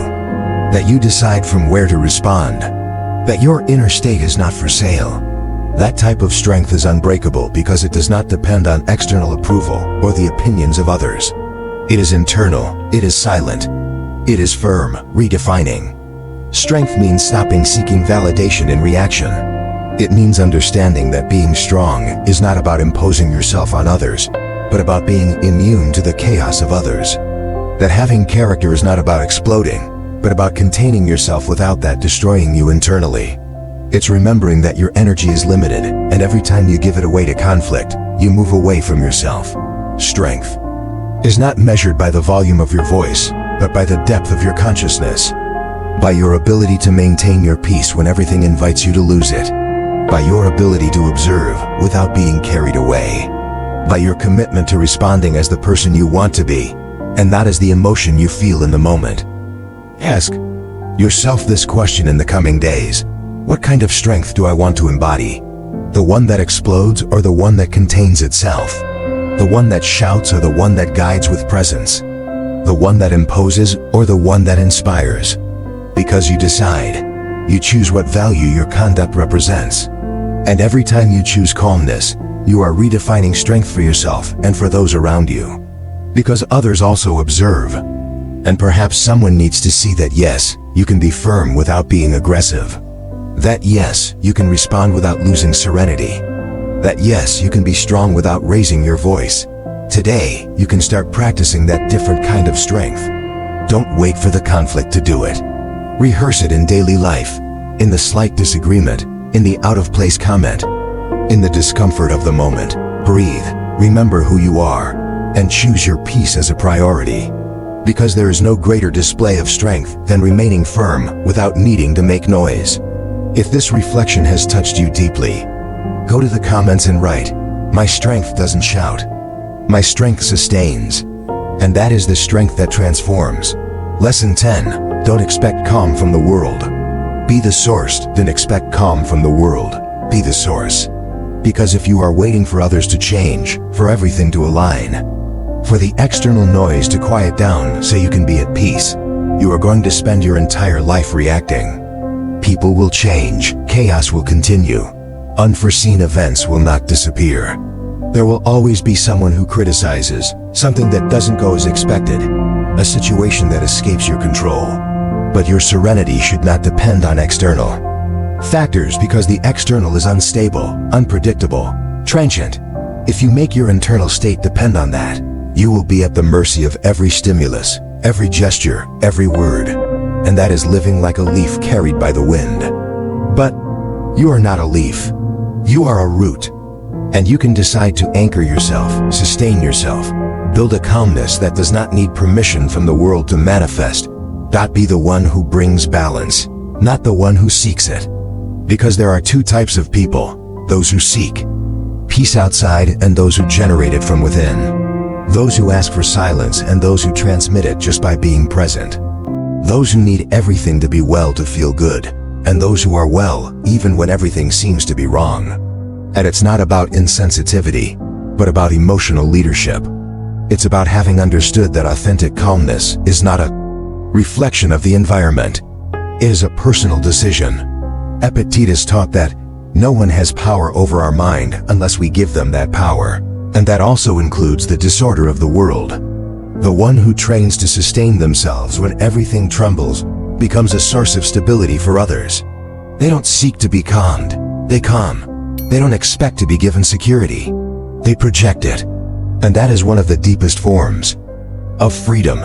that you decide from where to respond, that your inner state is not for sale. That type of strength is unbreakable because it does not depend on external approval or the opinions of others. It is internal, it is silent, it is firm, redefining. Strength means stopping seeking validation in reaction. It means understanding that being strong is not about imposing yourself on others, but about being immune to the chaos of others. That having character is not about exploding, but about containing yourself without that destroying you internally. It's remembering that your energy is limited, and every time you give it away to conflict, you move away from yourself. Strength is not measured by the volume of your voice, but by the depth of your consciousness. By your ability to maintain your peace when everything invites you to lose it. By your ability to observe without being carried away. By your commitment to responding as the person you want to be, and not as the emotion you feel in the moment. Ask yourself this question in the coming days. What kind of strength do I want to embody? The one that explodes or the one that contains itself? The one that shouts or the one that guides with presence? The one that imposes or the one that inspires? Because you decide. You choose what value your conduct represents. And every time you choose calmness, you are redefining strength for yourself and for those around you. Because others also observe. And perhaps someone needs to see that yes, you can be firm without being aggressive. That yes, you can respond without losing serenity. That yes, you can be strong without raising your voice. Today, you can start practicing that different kind of strength. Don't wait for the conflict to do it. Rehearse it in daily life, in the slight disagreement, in the out-of-place comment, in the discomfort of the moment. Breathe, remember who you are, and choose your peace as a priority. Because there is no greater display of strength than remaining firm without needing to make noise. If this reflection has touched you deeply, go to the comments and write, "My strength doesn't shout. My strength sustains." And that is the strength that transforms. Lesson 10. Don't expect calm from the world. Be the source, then expect calm from the world. Be the source. Because if you are waiting for others to change, for everything to align, for the external noise to quiet down so you can be at peace, you are going to spend your entire life reacting. People will change, chaos will continue. Unforeseen events will not disappear. There will always be someone who criticizes, something that doesn't go as expected, a situation that escapes your control. But your serenity should not depend on external factors because the external is unstable, unpredictable, transient. If you make your internal state depend on that, you will be at the mercy of every stimulus, every gesture, every word. And that is living like a leaf carried by the wind. But you are not a leaf. You are a root. And you can decide to anchor yourself, sustain yourself, build a calmness that does not need permission from the world to manifest. Be the one who brings balance, not the one who seeks it. Because there are two types of people, those who seek peace outside and those who generate it from within. Those who ask for silence and those who transmit it just by being present. Those who need everything to be well to feel good, and those who are well even when everything seems to be wrong. And it's not about insensitivity, but about emotional leadership. It's about having understood that authentic calmness is not a reflection of the environment. It is a personal decision. Epictetus taught that no one has power over our mind unless we give them that power. And that also includes the disorder of the world. The one who trains to sustain themselves when everything trembles becomes a source of stability for others. They don't seek to be calmed, they calm. They don't expect to be given security. They project it. And that is one of the deepest forms of freedom.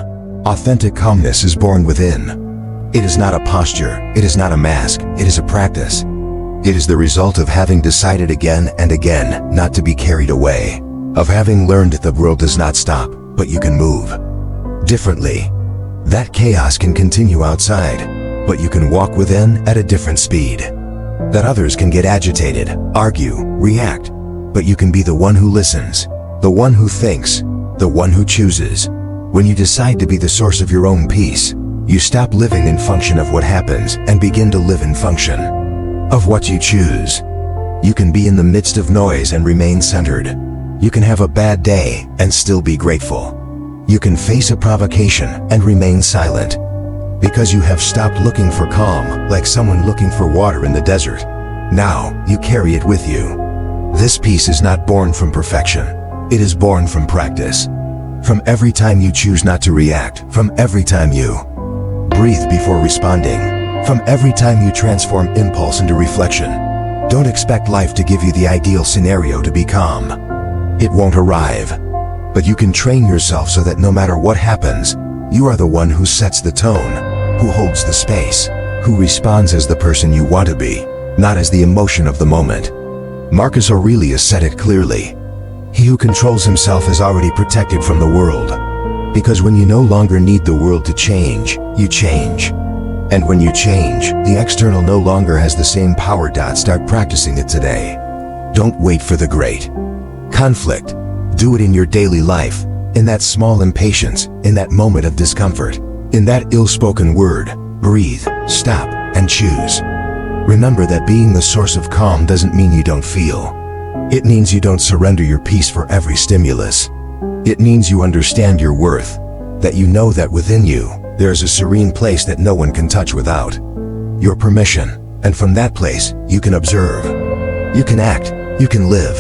Authentic calmness is born within. It is not a posture, it is not a mask, it is a practice. It is the result of having decided again and again not to be carried away, of having learned that the world does not stop, but you can move differently. That chaos can continue outside, but you can walk within at a different speed. That others can get agitated, argue, react, but you can be the one who listens, the one who thinks, the one who chooses. When you decide to be the source of your own peace, you stop living in function of what happens and begin to live in function of what you choose. You can be in the midst of noise and remain centered. You can have a bad day and still be grateful. You can face a provocation and remain silent. Because you have stopped looking for calm like someone looking for water in the desert. Now, you carry it with you. This peace is not born from perfection. It is born from practice. From every time you choose not to react, from every time you breathe before responding, from every time you transform impulse into reflection. Don't expect life to give you the ideal scenario to be calm. It won't arrive. But you can train yourself so that no matter what happens, you are the one who sets the tone, who holds the space, who responds as the person you want to be, not as the emotion of the moment. Marcus Aurelius said it clearly. He who controls himself is already protected from the world. Because when you no longer need the world to change, you change. And when you change, the external no longer has the same power. Start practicing it today. Don't wait for the great conflict. Do it in your daily life, in that small impatience, in that moment of discomfort, in that ill-spoken word. Breathe, stop, and choose. Remember that being the source of calm doesn't mean you don't feel. It means you don't surrender your peace for every stimulus. It means you understand your worth, that you know that within you, there's a serene place that no one can touch without your permission. And from that place, you can observe. You can act. You can live.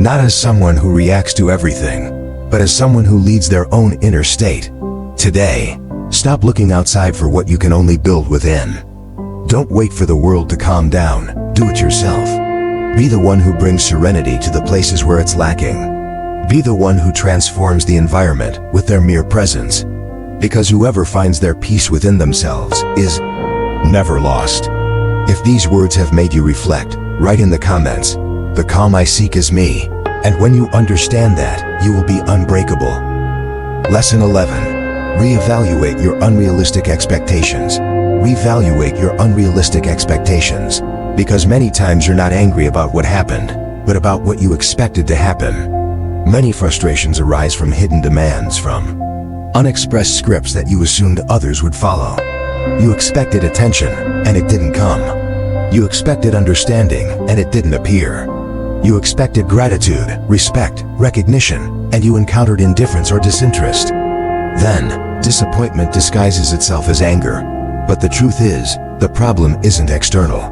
Not as someone who reacts to everything, but as someone who leads their own inner state. Today, stop looking outside for what you can only build within. Don't wait for the world to calm down. Do it yourself. Be the one who brings serenity to the places where it's lacking. Be the one who transforms the environment with their mere presence. Because whoever finds their peace within themselves is never lost. If these words have made you reflect, write in the comments, "The calm I seek is me." And when you understand that, you will be unbreakable. Lesson 11. Reevaluate your unrealistic expectations. Reevaluate your unrealistic expectations. Because many times you're not angry about what happened, but about what you expected to happen. Many frustrations arise from hidden demands, from unexpressed scripts that you assumed others would follow. You expected attention, and it didn't come. You expected understanding, and it didn't appear. You expected gratitude, respect, recognition, and you encountered indifference or disinterest. Then, disappointment disguises itself as anger. But the truth is, the problem isn't external.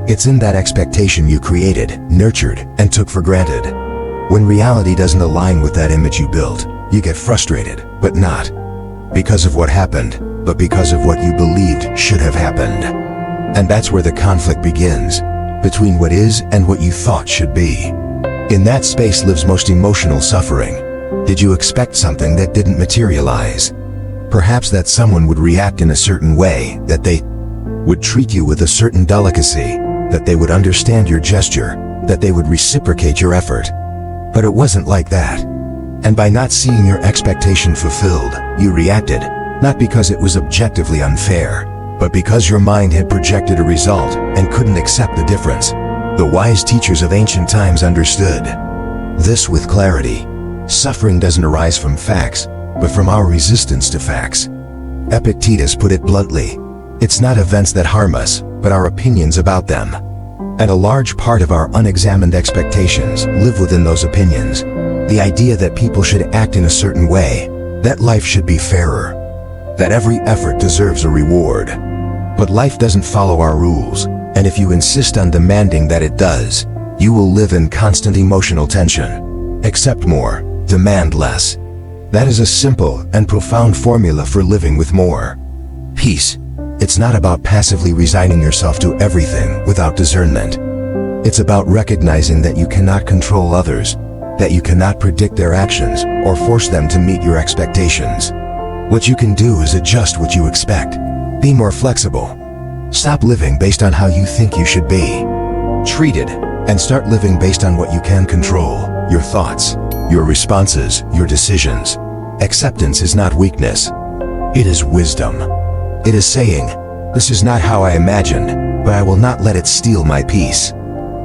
It's in that expectation you created, nurtured, and took for granted. When reality doesn't align with that image you built, you get frustrated, but not because of what happened, but because of what you believed should have happened. And that's where the conflict begins, between what is and what you thought should be. In that space lives most emotional suffering. Did you expect something that didn't materialize? Perhaps that someone would react in a certain way, that they would treat you with a certain delicacy, that they would understand your gesture, that they would reciprocate your effort. But it wasn't like that. And by not seeing your expectation fulfilled, you reacted, not because it was objectively unfair, but because your mind had projected a result and couldn't accept the difference. The wise teachers of ancient times understood this with clarity. Suffering doesn't arise from facts, but from our resistance to facts. Epictetus put it bluntly, it's not events that harm us, but our opinions about them. And a large part of our unexamined expectations live within those opinions. The idea that people should act in a certain way, that life should be fairer, that every effort deserves a reward. But life doesn't follow our rules, and if you insist on demanding that it does, you will live in constant emotional tension. Accept more, demand less. That is a simple and profound formula for living with more peace. It's not about passively resigning yourself to everything without discernment. It's about recognizing that you cannot control others, that you cannot predict their actions or force them to meet your expectations. What you can do is adjust what you expect. Be more flexible. Stop living based on how you think you should be treated, and start living based on what you can control, your thoughts, your responses, your decisions. Acceptance is not weakness. It is wisdom. It is saying, this is not how I imagined, but I will not let it steal my peace.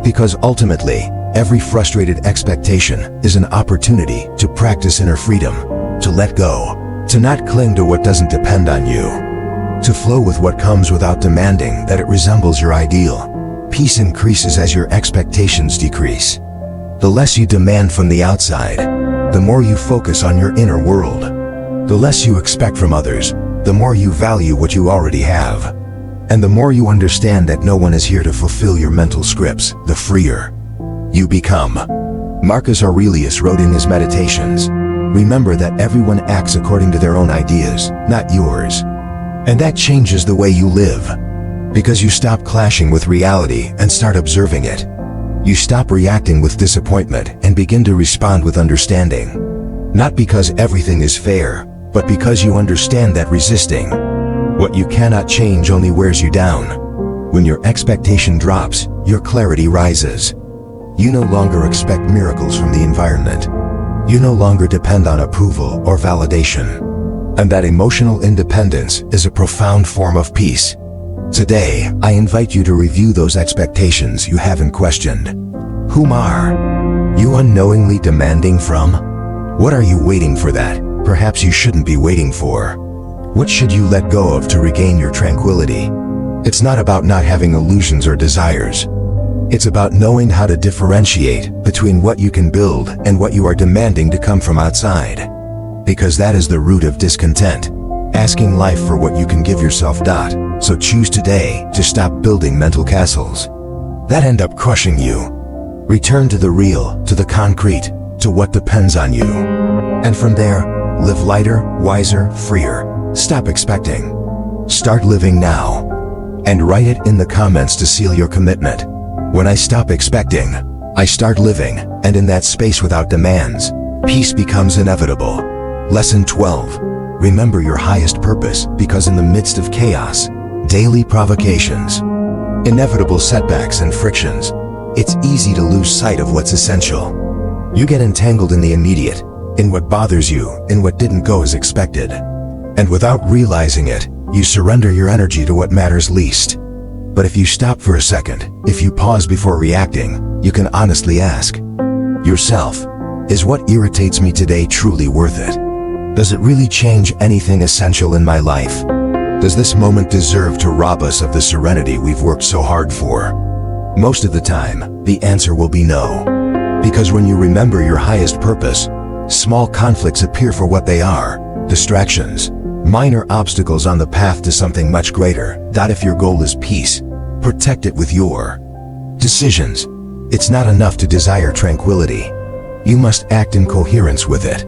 Because ultimately, every frustrated expectation is an opportunity to practice inner freedom, to let go, to not cling to what doesn't depend on you, to flow with what comes without demanding that it resembles your ideal. Peace increases as your expectations decrease. The less you demand from the outside, the more you focus on your inner world. The less you expect from others, the more you value what you already have. And the more you understand that no one is here to fulfill your mental scripts, the freer you become. Marcus Aurelius wrote in his Meditations, remember that everyone acts according to their own ideas, not yours. And that changes the way you live. Because you stop clashing with reality and start observing it. You stop reacting with disappointment and begin to respond with understanding. Not because everything is fair, but because you understand that resisting what you cannot change only wears you down. When your expectation drops, your clarity rises. You no longer expect miracles from the environment. You no longer depend on approval or validation. And that emotional independence is a profound form of peace. Today, I invite you to review those expectations you haven't questioned. Whom are you unknowingly demanding from? What are you waiting for that perhaps you shouldn't be waiting for? What should you let go of to regain your tranquility? It's not about not having illusions or desires. It's about knowing how to differentiate between what you can build and what you are demanding to come from outside. Because that is the root of discontent. Asking life for what you can give yourself. So choose today to stop building mental castles that end up crushing you. Return to the real, to the concrete, to what depends on you. And from there, live lighter, wiser, freer. Stop expecting. Start living now. And write it in the comments to seal your commitment. When I stop expecting, I start living, and in that space without demands, peace becomes inevitable. Lesson 12. Remember your highest purpose, because in the midst of chaos, daily provocations, inevitable setbacks and frictions, it's easy to lose sight of what's essential. You get entangled in the immediate, in what bothers you, in what didn't go as expected. And without realizing it, you surrender your energy to what matters least. But if you stop for a second, if you pause before reacting, you can honestly ask yourself, is what irritates me today truly worth it? Does it really change anything essential in my life? Does this moment deserve to rob us of the serenity we've worked so hard for? Most of the time, the answer will be no. Because when you remember your highest purpose, small conflicts appear for what they are, distractions, minor obstacles on the path to something much greater. If your goal is peace, protect it with your decisions. It's not enough to desire tranquility. You must act in coherence with it.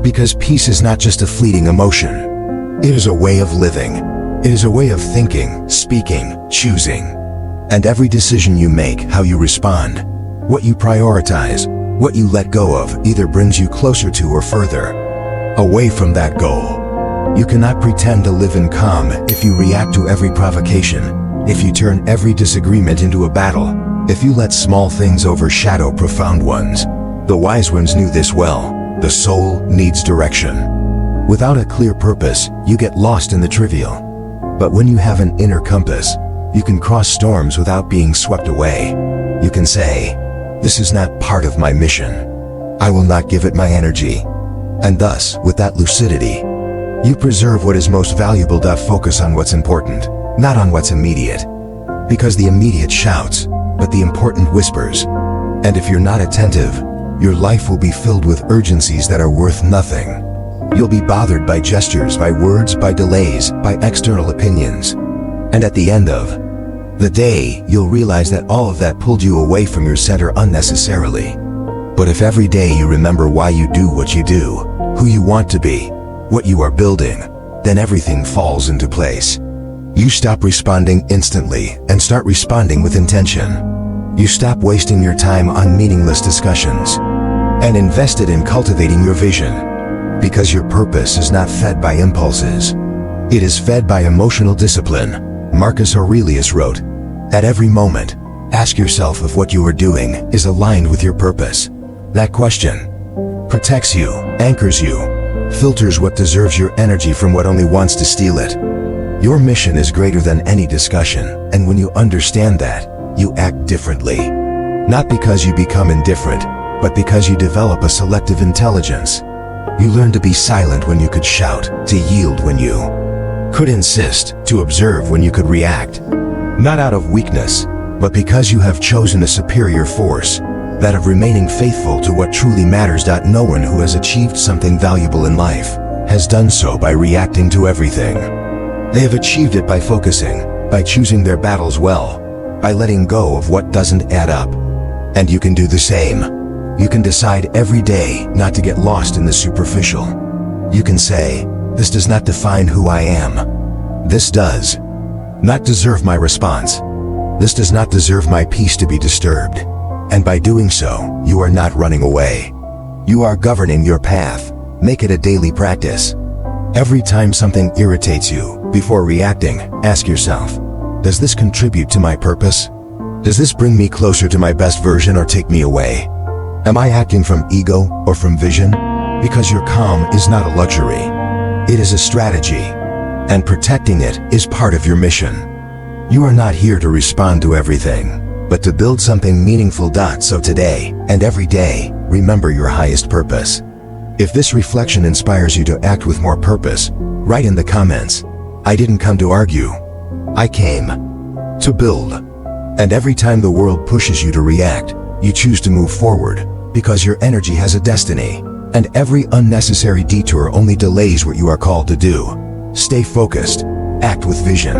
Because peace is not just a fleeting emotion. It is a way of living. It is a way of thinking, speaking, choosing. And every decision you make, how you respond, what you prioritize, what you let go of, either brings you closer to or further away from that goal. You cannot pretend to live in calm if you react to every provocation, if you turn every disagreement into a battle, if you let small things overshadow profound ones. The wise ones knew this well. The soul needs direction. Without a clear purpose, you get lost in the trivial. But when you have an inner compass, you can cross storms without being swept away. You can say, this is not part of my mission. I will not give it my energy. And thus, with that lucidity, you preserve what is most valuable. Focus on what's important, not on what's immediate. Because the immediate shouts, but the important whispers. And if you're not attentive, your life will be filled with urgencies that are worth nothing. You'll be bothered by gestures, by words, by delays, by external opinions. And at the end of the day, you'll realize that all of that pulled you away from your center unnecessarily. But if every day you remember why you do what you do, who you want to be, what you are building, then everything falls into place. You stop responding instantly and start responding with intention. You stop wasting your time on meaningless discussions and invest it in cultivating your vision. Because your purpose is not fed by impulses. It is fed by emotional discipline. Marcus Aurelius wrote, at every moment, ask yourself if what you are doing is aligned with your purpose. That question protects you, anchors you, filters what deserves your energy from what only wants to steal it. Your mission is greater than any discussion, and when you understand that, you act differently. Not because you become indifferent, but because you develop a selective intelligence. You learn to be silent when you could shout, to yield when you could insist, to observe when you could react. Not out of weakness, but because you have chosen a superior force, that of remaining faithful to what truly matters. No one who has achieved something valuable in life has done so by reacting to everything. They have achieved it by focusing, by choosing their battles well, by letting go of what doesn't add up. And you can do the same. You can decide every day not to get lost in the superficial. You can say, this does not define who I am. This does not deserve my response. This does not deserve my peace to be disturbed. And by doing so, you are not running away. You are governing your path. Make it a daily practice. Every time something irritates you, before reacting, ask yourself, does this contribute to my purpose? Does this bring me closer to my best version or take me away? Am I acting from ego or from vision? Because your calm is not a luxury. It is a strategy. And protecting it is part of your mission. You are not here to respond to everything, but to build something meaningful. So today, and every day, remember your highest purpose. If this reflection inspires you to act with more purpose, write in the comments, "I didn't come to argue. I came to build." And every time the world pushes you to react, you choose to move forward, because your energy has a destiny, and every unnecessary detour only delays what you are called to do. Stay focused, act with vision,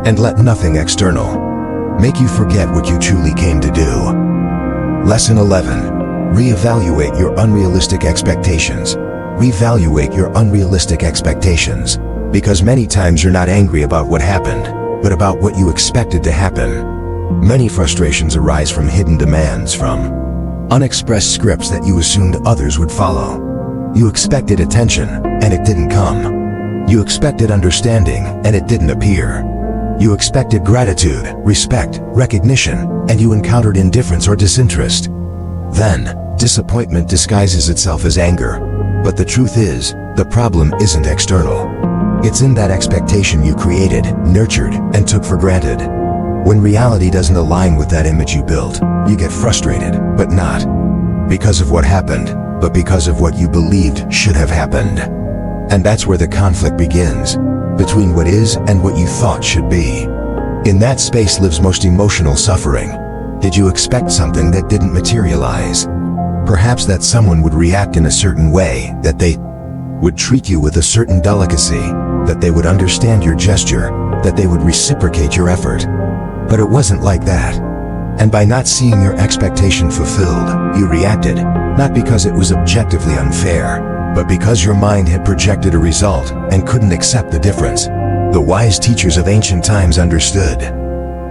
and let nothing external make you forget what you truly came to do. Lesson 11. Reevaluate your unrealistic expectations. Reevaluate your unrealistic expectations, because many times you're not angry about what happened, but about what you expected to happen. Many frustrations arise from hidden demands, from unexpressed scripts that you assumed others would follow. You expected attention, and it didn't come. You expected understanding, and it didn't appear. You expected gratitude, respect, recognition, and you encountered indifference or disinterest. Then, disappointment disguises itself as anger. But the truth is, the problem isn't external. It's in that expectation you created, nurtured, and took for granted. When reality doesn't align with that image you built, you get frustrated, but not because of what happened, but because of what you believed should have happened. And that's where the conflict begins, between what is and what you thought should be. In that space lives most emotional suffering. Did you expect something that didn't materialize? Perhaps that someone would react in a certain way, that they would treat you with a certain delicacy, that they would understand your gesture, that they would reciprocate your effort. But it wasn't like that. And by not seeing your expectation fulfilled, you reacted, not because it was objectively unfair, but because your mind had projected a result and couldn't accept the difference. The wise teachers of ancient times understood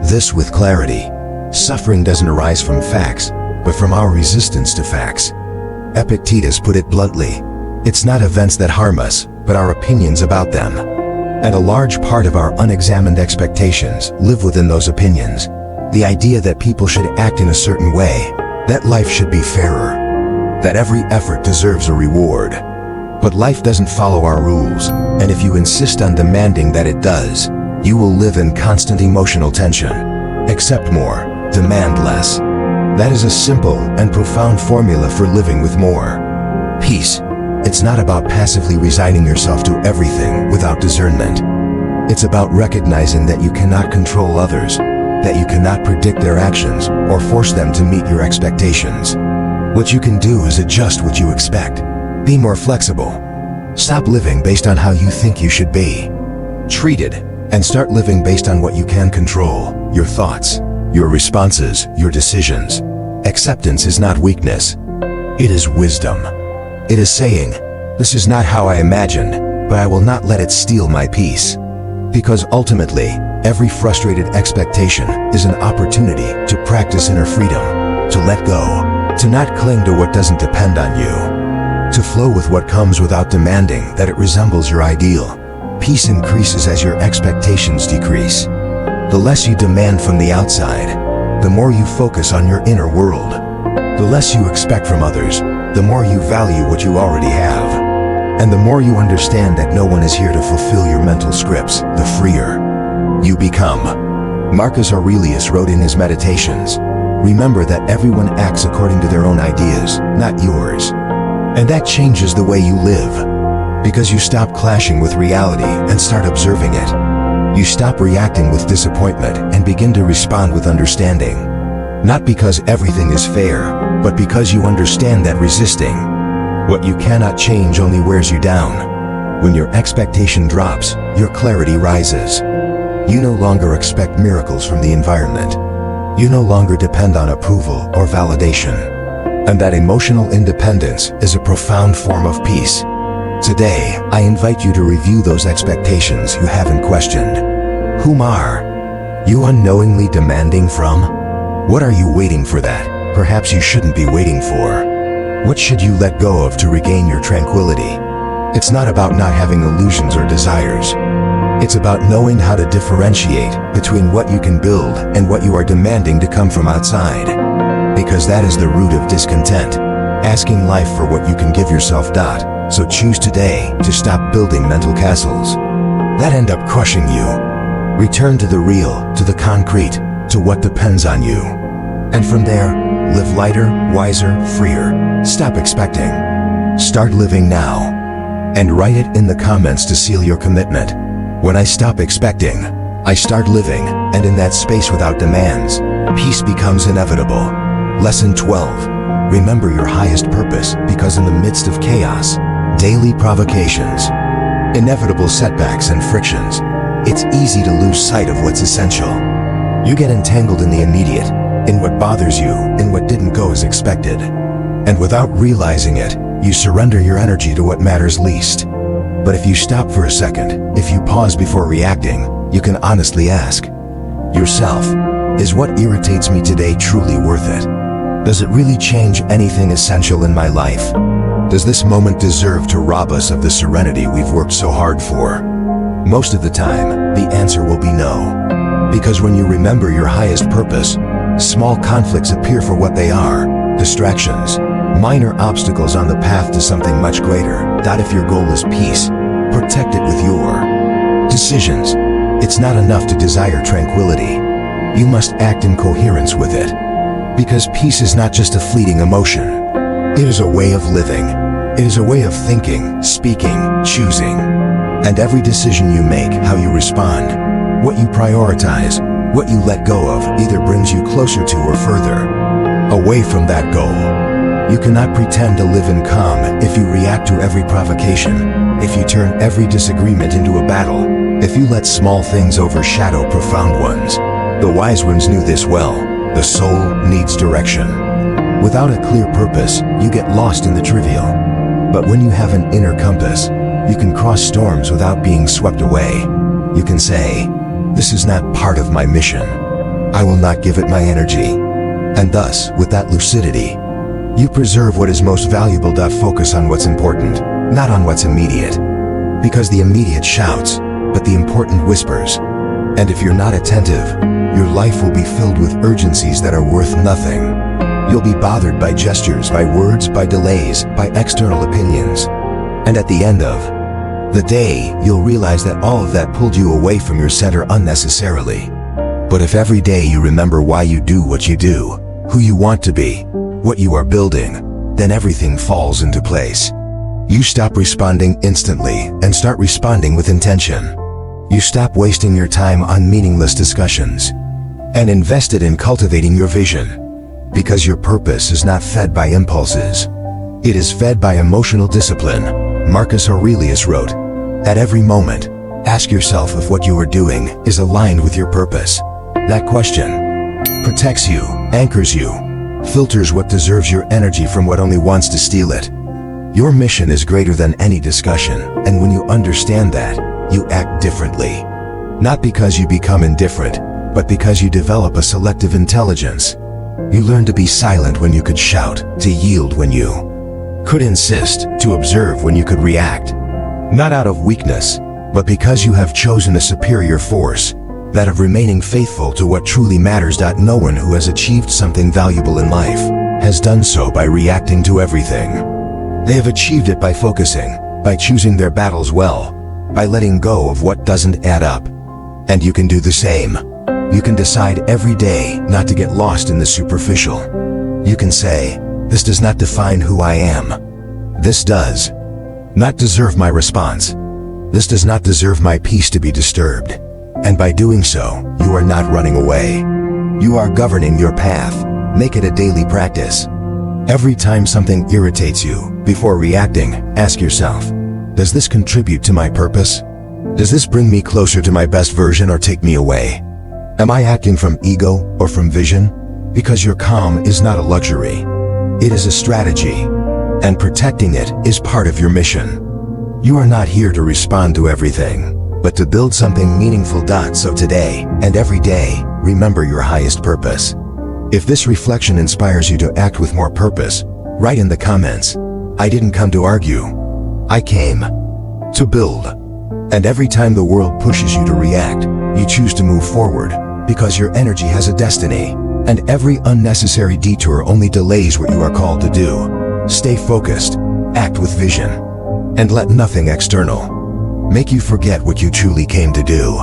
this with clarity. Suffering doesn't arise from facts, but from our resistance to facts. Epictetus put it bluntly, it's not events that harm us, but our opinions about them. And a large part of our unexamined expectations live within those opinions. The idea that people should act in a certain way, that life should be fairer, that every effort deserves a reward. But life doesn't follow our rules, and if you insist on demanding that it does, you will live in constant emotional tension. Accept more, demand less. That is a simple and profound formula for living with more peace. It's not about passively resigning yourself to everything without discernment. It's about recognizing that you cannot control others, that you cannot predict their actions or force them to meet your expectations. What you can do is adjust what you expect. Be more flexible. Stop living based on how you think you should be treated, and start living based on what you can control, your thoughts, your responses, your decisions. Acceptance is not weakness. It is wisdom. It is saying, this is not how I imagined, but I will not let it steal my peace. Because ultimately, every frustrated expectation is an opportunity to practice inner freedom, to let go, to not cling to what doesn't depend on you, to flow with what comes without demanding that it resembles your ideal. Peace increases as your expectations decrease. The less you demand from the outside, the more you focus on your inner world. The less you expect from others, the more you value what you already have. And the more you understand that no one is here to fulfill your mental scripts, the freer you become. Marcus Aurelius wrote in his Meditations, remember that everyone acts according to their own ideas, not yours. And that changes the way you live, because you stop clashing with reality and start observing it. You stop reacting with disappointment and begin to respond with understanding. Not because everything is fair, but because you understand that resisting what you cannot change only wears you down. When your expectation drops, your clarity rises. You no longer expect miracles from the environment. You no longer depend on approval or validation. And that emotional independence is a profound form of peace. Today, I invite you to review those expectations you haven't questioned. Whom are you unknowingly demanding from? What are you waiting for that perhaps you shouldn't be waiting for? What should you let go of to regain your tranquility? It's not about not having illusions or desires. It's about knowing how to differentiate between what you can build and what you are demanding to come from outside. Because that is the root of discontent, asking life for what you can give yourself. So choose today to stop building mental castles that end up crushing you. Return to the real, to the concrete, to what depends on you. And from there, live lighter, wiser, freer. Stop expecting Start living now. And write it in the comments to seal your commitment. When I stop expecting, I start living, and in that space without demands, peace becomes inevitable. Lesson 12. Remember your highest purpose, because in the midst of chaos, daily provocations, inevitable setbacks and frictions, it's easy to lose sight of what's essential. You get entangled in the immediate, in what bothers you, in what didn't go as expected. And without realizing it, you surrender your energy to what matters least. But if you stop for a second, if you pause before reacting, you can honestly ask yourself, is what irritates me today truly worth it? Does it really change anything essential in my life? Does this moment deserve to rob us of the serenity we've worked so hard for? Most of the time, the answer will be no. Because when you remember your highest purpose, small conflicts appear for what they are, distractions, minor obstacles on the path to something much greater. That if your goal is peace, protect it with your decisions. It's not enough to desire tranquility. You must act in coherence with it. Because peace is not just a fleeting emotion. It is a way of living. It is a way of thinking, speaking, choosing. And every decision you make, how you respond, what you prioritize, what you let go of, either brings you closer to or further away from that goal. You cannot pretend to live in calm if you react to every provocation, if you turn every disagreement into a battle, if you let small things overshadow profound ones. The wise ones knew this well. The soul needs direction. Without a clear purpose, you get lost in the trivial. But when you have an inner compass, you can cross storms without being swept away. You can say, this is not part of my mission. I will not give it my energy. And thus, with that lucidity, you preserve what is most valuable. Focus on what's important, not on what's immediate. Because the immediate shouts, but the important whispers. And if you're not attentive, your life will be filled with urgencies that are worth nothing. You'll be bothered by gestures, by words, by delays, by external opinions. And at the end of the day, you'll realize that all of that pulled you away from your center unnecessarily. But if every day you remember why you do what you do, who you want to be, what you are building, then everything falls into place. You stop responding instantly and start responding with intention. You stop wasting your time on meaningless discussions and invest it in cultivating your vision. Because your purpose is not fed by impulses. It is fed by emotional discipline. Marcus Aurelius wrote, at every moment, ask yourself if what you are doing is aligned with your purpose. That question protects you, anchors you, filters what deserves your energy from what only wants to steal it. Your mission is greater than any discussion, and when you understand that, you act differently. Not because you become indifferent, but because you develop a selective intelligence. You learn to be silent when you could shout, to yield when you could insist, to observe when you could react. Not out of weakness, but because you have chosen a superior force, that of remaining faithful to what truly matters. No one who has achieved something valuable in life has done so by reacting to everything. They have achieved it by focusing, by choosing their battles well, by letting go of what doesn't add up. And you can do the same. You can decide every day not to get lost in the superficial. You can say, this does not define who I am. This does not deserve my response. This does not deserve my peace to be disturbed. And by doing so, you are not running away. You are governing your path. Make it a daily practice. Every time something irritates you, before reacting, ask yourself, does this contribute to my purpose? Does this bring me closer to my best version or take me away? Am I acting from ego or from vision? Because your calm is not a luxury. It is a strategy, and protecting it is part of your mission. You are not here to respond to everything, but to build something meaningful. So today, and every day, remember your highest purpose. If this reflection inspires you to act with more purpose, write in the comments, I didn't come to argue. I came to build. And every time the world pushes you to react, you choose to move forward, because your energy has a destiny, and every unnecessary detour only delays what you are called to do. Stay focused, act with vision, and let nothing external make you forget what you truly came to do.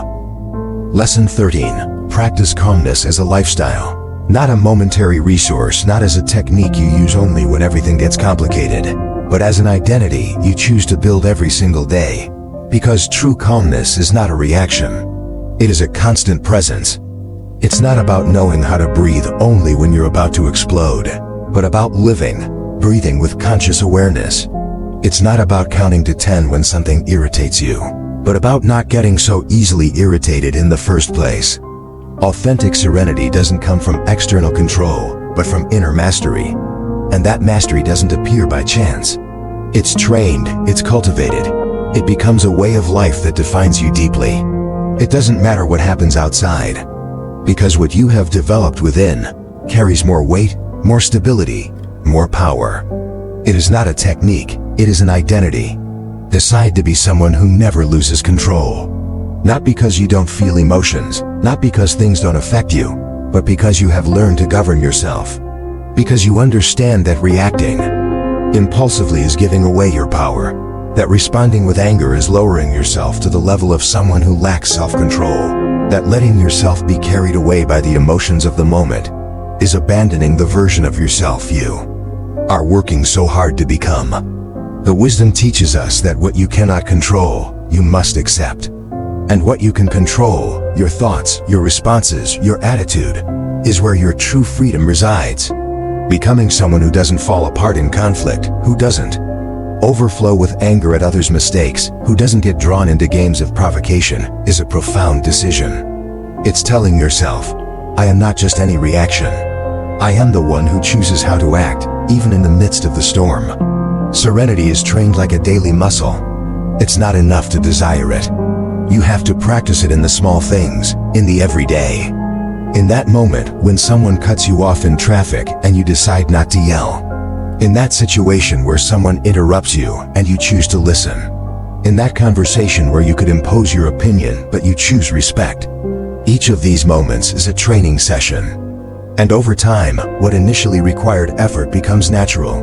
Lesson 13. Practice calmness as a lifestyle. Not a momentary resource, not as a technique you use only when everything gets complicated, but as an identity you choose to build every single day. Because true calmness is not a reaction. It is a constant presence. It's not about knowing how to breathe only when you're about to explode, but about living, breathing with conscious awareness. It's not about counting to 10 when something irritates you, but about not getting so easily irritated in the first place. Authentic serenity doesn't come from external control, but from inner mastery. And that mastery doesn't appear by chance. It's trained, it's cultivated. It becomes a way of life that defines you deeply. It doesn't matter what happens outside, because what you have developed within carries more weight, more stability, more power. It is not a technique, it is an identity. Decide to be someone who never loses control. Not because you don't feel emotions, not because things don't affect you, but because you have learned to govern yourself. Because you understand that reacting impulsively is giving away your power, that responding with anger is lowering yourself to the level of someone who lacks self-control, that letting yourself be carried away by the emotions of the moment is abandoning the version of yourself you are working so hard to become. The wisdom teaches us that what you cannot control, you must accept. And what you can control, your thoughts, your responses, your attitude, is where your true freedom resides. Becoming someone who doesn't fall apart in conflict, who doesn't overflow with anger at others' mistakes, who doesn't get drawn into games of provocation, is a profound decision. It's telling yourself, I am not just any reaction. I am the one who chooses how to act, even in the midst of the storm. Serenity is trained like a daily muscle. It's not enough to desire it. You have to practice it in the small things, in the everyday. In that moment when someone cuts you off in traffic and you decide not to yell. In that situation where someone interrupts you and you choose to listen. In that conversation where you could impose your opinion but you choose respect. Each of these moments is a training session. And over time, what initially required effort becomes natural.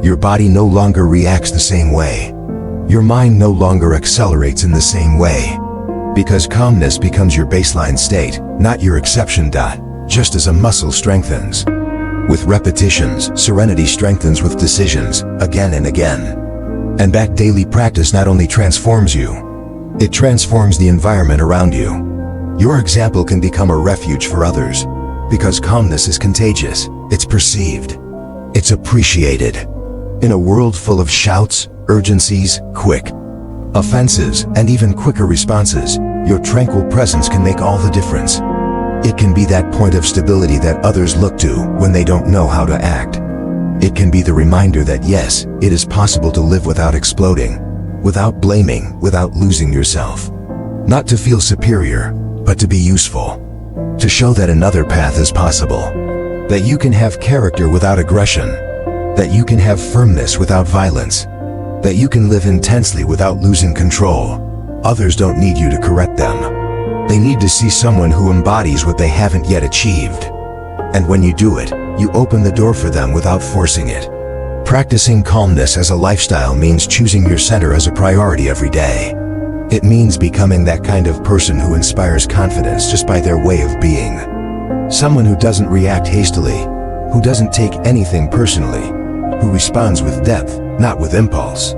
Your body no longer reacts the same way. Your mind no longer accelerates in the same way. Because calmness becomes your baseline state, not your exception. Just as a muscle strengthens with repetitions, serenity strengthens with decisions, again and again. And that daily practice not only transforms you, it transforms the environment around you. Your example can become a refuge for others, because calmness is contagious, it's perceived, it's appreciated. In a world full of shouts, urgencies, quick offenses, and even quicker responses, your tranquil presence can make all the difference. It can be that point of stability that others look to when they don't know how to act. It can be the reminder that yes, it is possible to live without exploding, without blaming, without losing yourself. Not to feel superior, but to be useful. To show that another path is possible. That you can have character without aggression. That you can have firmness without violence. That you can live intensely without losing control. Others don't need you to correct them. They need to see someone who embodies what they haven't yet achieved. And when you do it, you open the door for them without forcing it. Practicing calmness as a lifestyle means choosing your center as a priority every day. It means becoming that kind of person who inspires confidence just by their way of being. Someone who doesn't react hastily, who doesn't take anything personally, who responds with depth, not with impulse.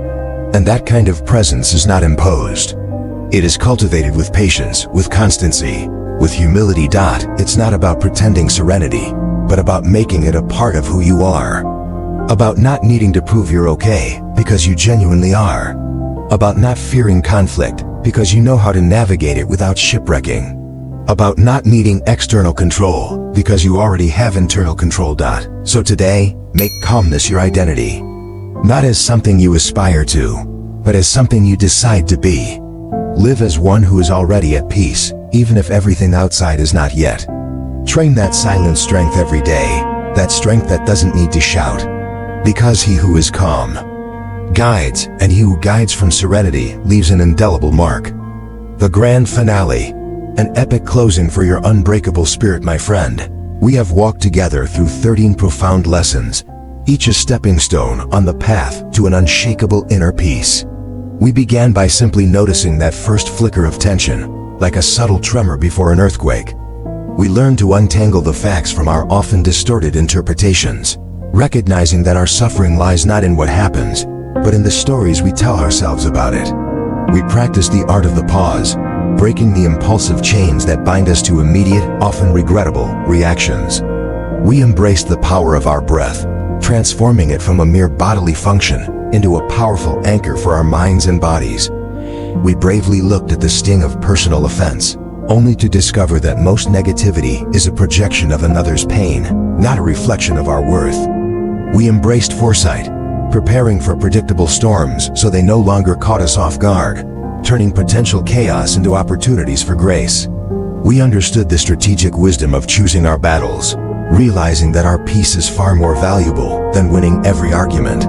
And that kind of presence is not imposed. It is cultivated with patience, with constancy, with humility. It's not about pretending serenity, but about making it a part of who you are. About not needing to prove you're okay, because you genuinely are. About not fearing conflict, because you know how to navigate it without shipwrecking. About not needing external control, because you already have internal control. So today, make calmness your identity. Not as something you aspire to, but as something you decide to be. Live as one who is already at peace, even if everything outside is not yet. Train that silent strength every day, that strength that doesn't need to shout. Because he who is calm guides, and he who guides from serenity leaves an indelible mark. The grand finale, an epic closing for your unbreakable spirit, my friend. We have walked together through 13 profound lessons, each a stepping stone on the path to an unshakable inner peace. We began by simply noticing that first flicker of tension, like a subtle tremor before an earthquake. We learned to untangle the facts from our often distorted interpretations, recognizing that our suffering lies not in what happens, but in the stories we tell ourselves about it. We practice the art of the pause, breaking the impulsive chains that bind us to immediate, often regrettable, reactions. We embrace the power of our breath, transforming it from a mere bodily function into a powerful anchor for our minds and bodies. We bravely looked at the sting of personal offense, only to discover that most negativity is a projection of another's pain, not a reflection of our worth. We embraced foresight, preparing for predictable storms so they no longer caught us off guard, turning potential chaos into opportunities for grace. We understood the strategic wisdom of choosing our battles, realizing that our peace is far more valuable than winning every argument.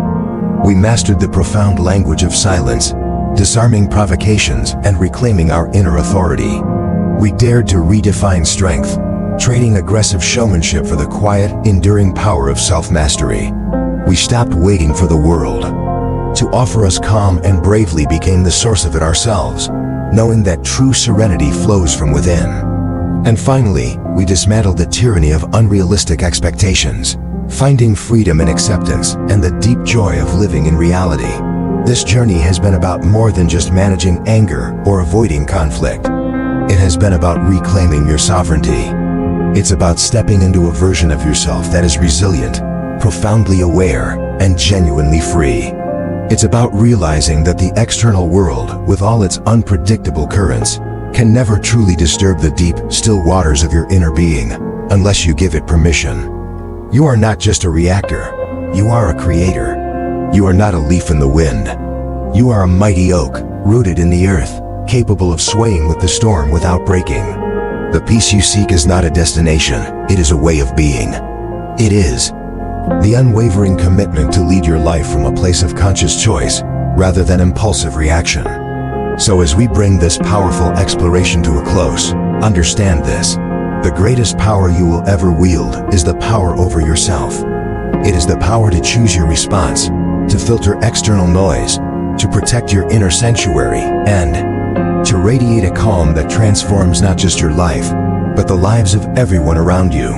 We mastered the profound language of silence, disarming provocations and reclaiming our inner authority. We dared to redefine strength, trading aggressive showmanship for the quiet, enduring power of self-mastery. We stopped waiting for the world to offer us calm and bravely became the source of it ourselves, knowing that true serenity flows from within. And finally, we dismantled the tyranny of unrealistic expectations, finding freedom in acceptance and the deep joy of living in reality. This journey has been about more than just managing anger or avoiding conflict. It has been about reclaiming your sovereignty. It's about stepping into a version of yourself that is resilient, profoundly aware, and genuinely free. It's about realizing that the external world, with all its unpredictable currents, can never truly disturb the deep, still waters of your inner being, unless you give it permission. You are not just a reactor, you are a creator. You are not a leaf in the wind. You are a mighty oak, rooted in the earth, capable of swaying with the storm without breaking. The peace you seek is not a destination, it is a way of being. It is the unwavering commitment to lead your life from a place of conscious choice, rather than impulsive reaction. So as we bring this powerful exploration to a close, understand this: the greatest power you will ever wield is the power over yourself. It is the power to choose your response, to filter external noise, to protect your inner sanctuary, and to radiate a calm that transforms not just your life, but the lives of everyone around you.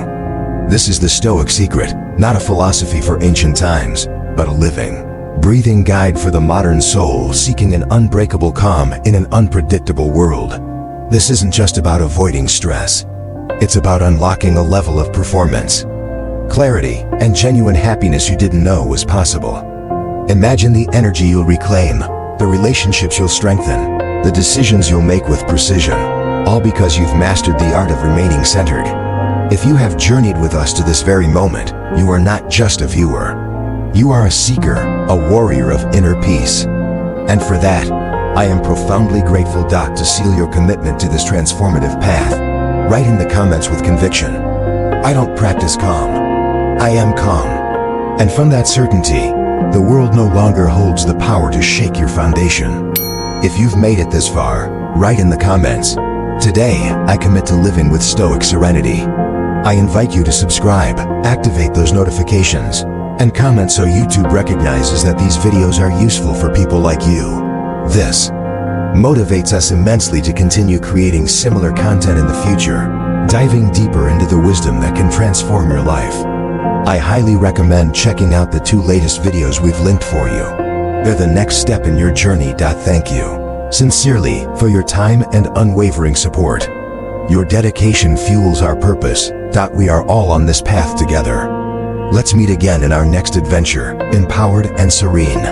This is the Stoic secret, not a philosophy for ancient times, but a living, breathing guide for the modern soul seeking an unbreakable calm in an unpredictable world. This isn't just about avoiding stress. It's about unlocking a level of performance, clarity, and genuine happiness you didn't know was possible. Imagine the energy you'll reclaim, the relationships you'll strengthen, the decisions you'll make with precision, all because you've mastered the art of remaining centered. If you have journeyed with us to this very moment, you are not just a viewer. You are a seeker, a warrior of inner peace. And for that, I am profoundly grateful. To seal your commitment to this transformative path, write in the comments with conviction: I don't practice calm, I am calm. And from that certainty, the world no longer holds the power to shake your foundation. If you've made it this far, write in the comments: today, I commit to living with Stoic serenity. I invite you to subscribe, activate those notifications, and comment so YouTube recognizes that these videos are useful for people like you. This motivates us immensely to continue creating similar content in the future, diving deeper into the wisdom that can transform your life. I highly recommend checking out the 2 latest videos we've linked for you. They're the next step in your journey. Thank you sincerely for your time and unwavering support. Your dedication fuels our purpose. We are all on this path together. Let's meet again in our next adventure, empowered and serene.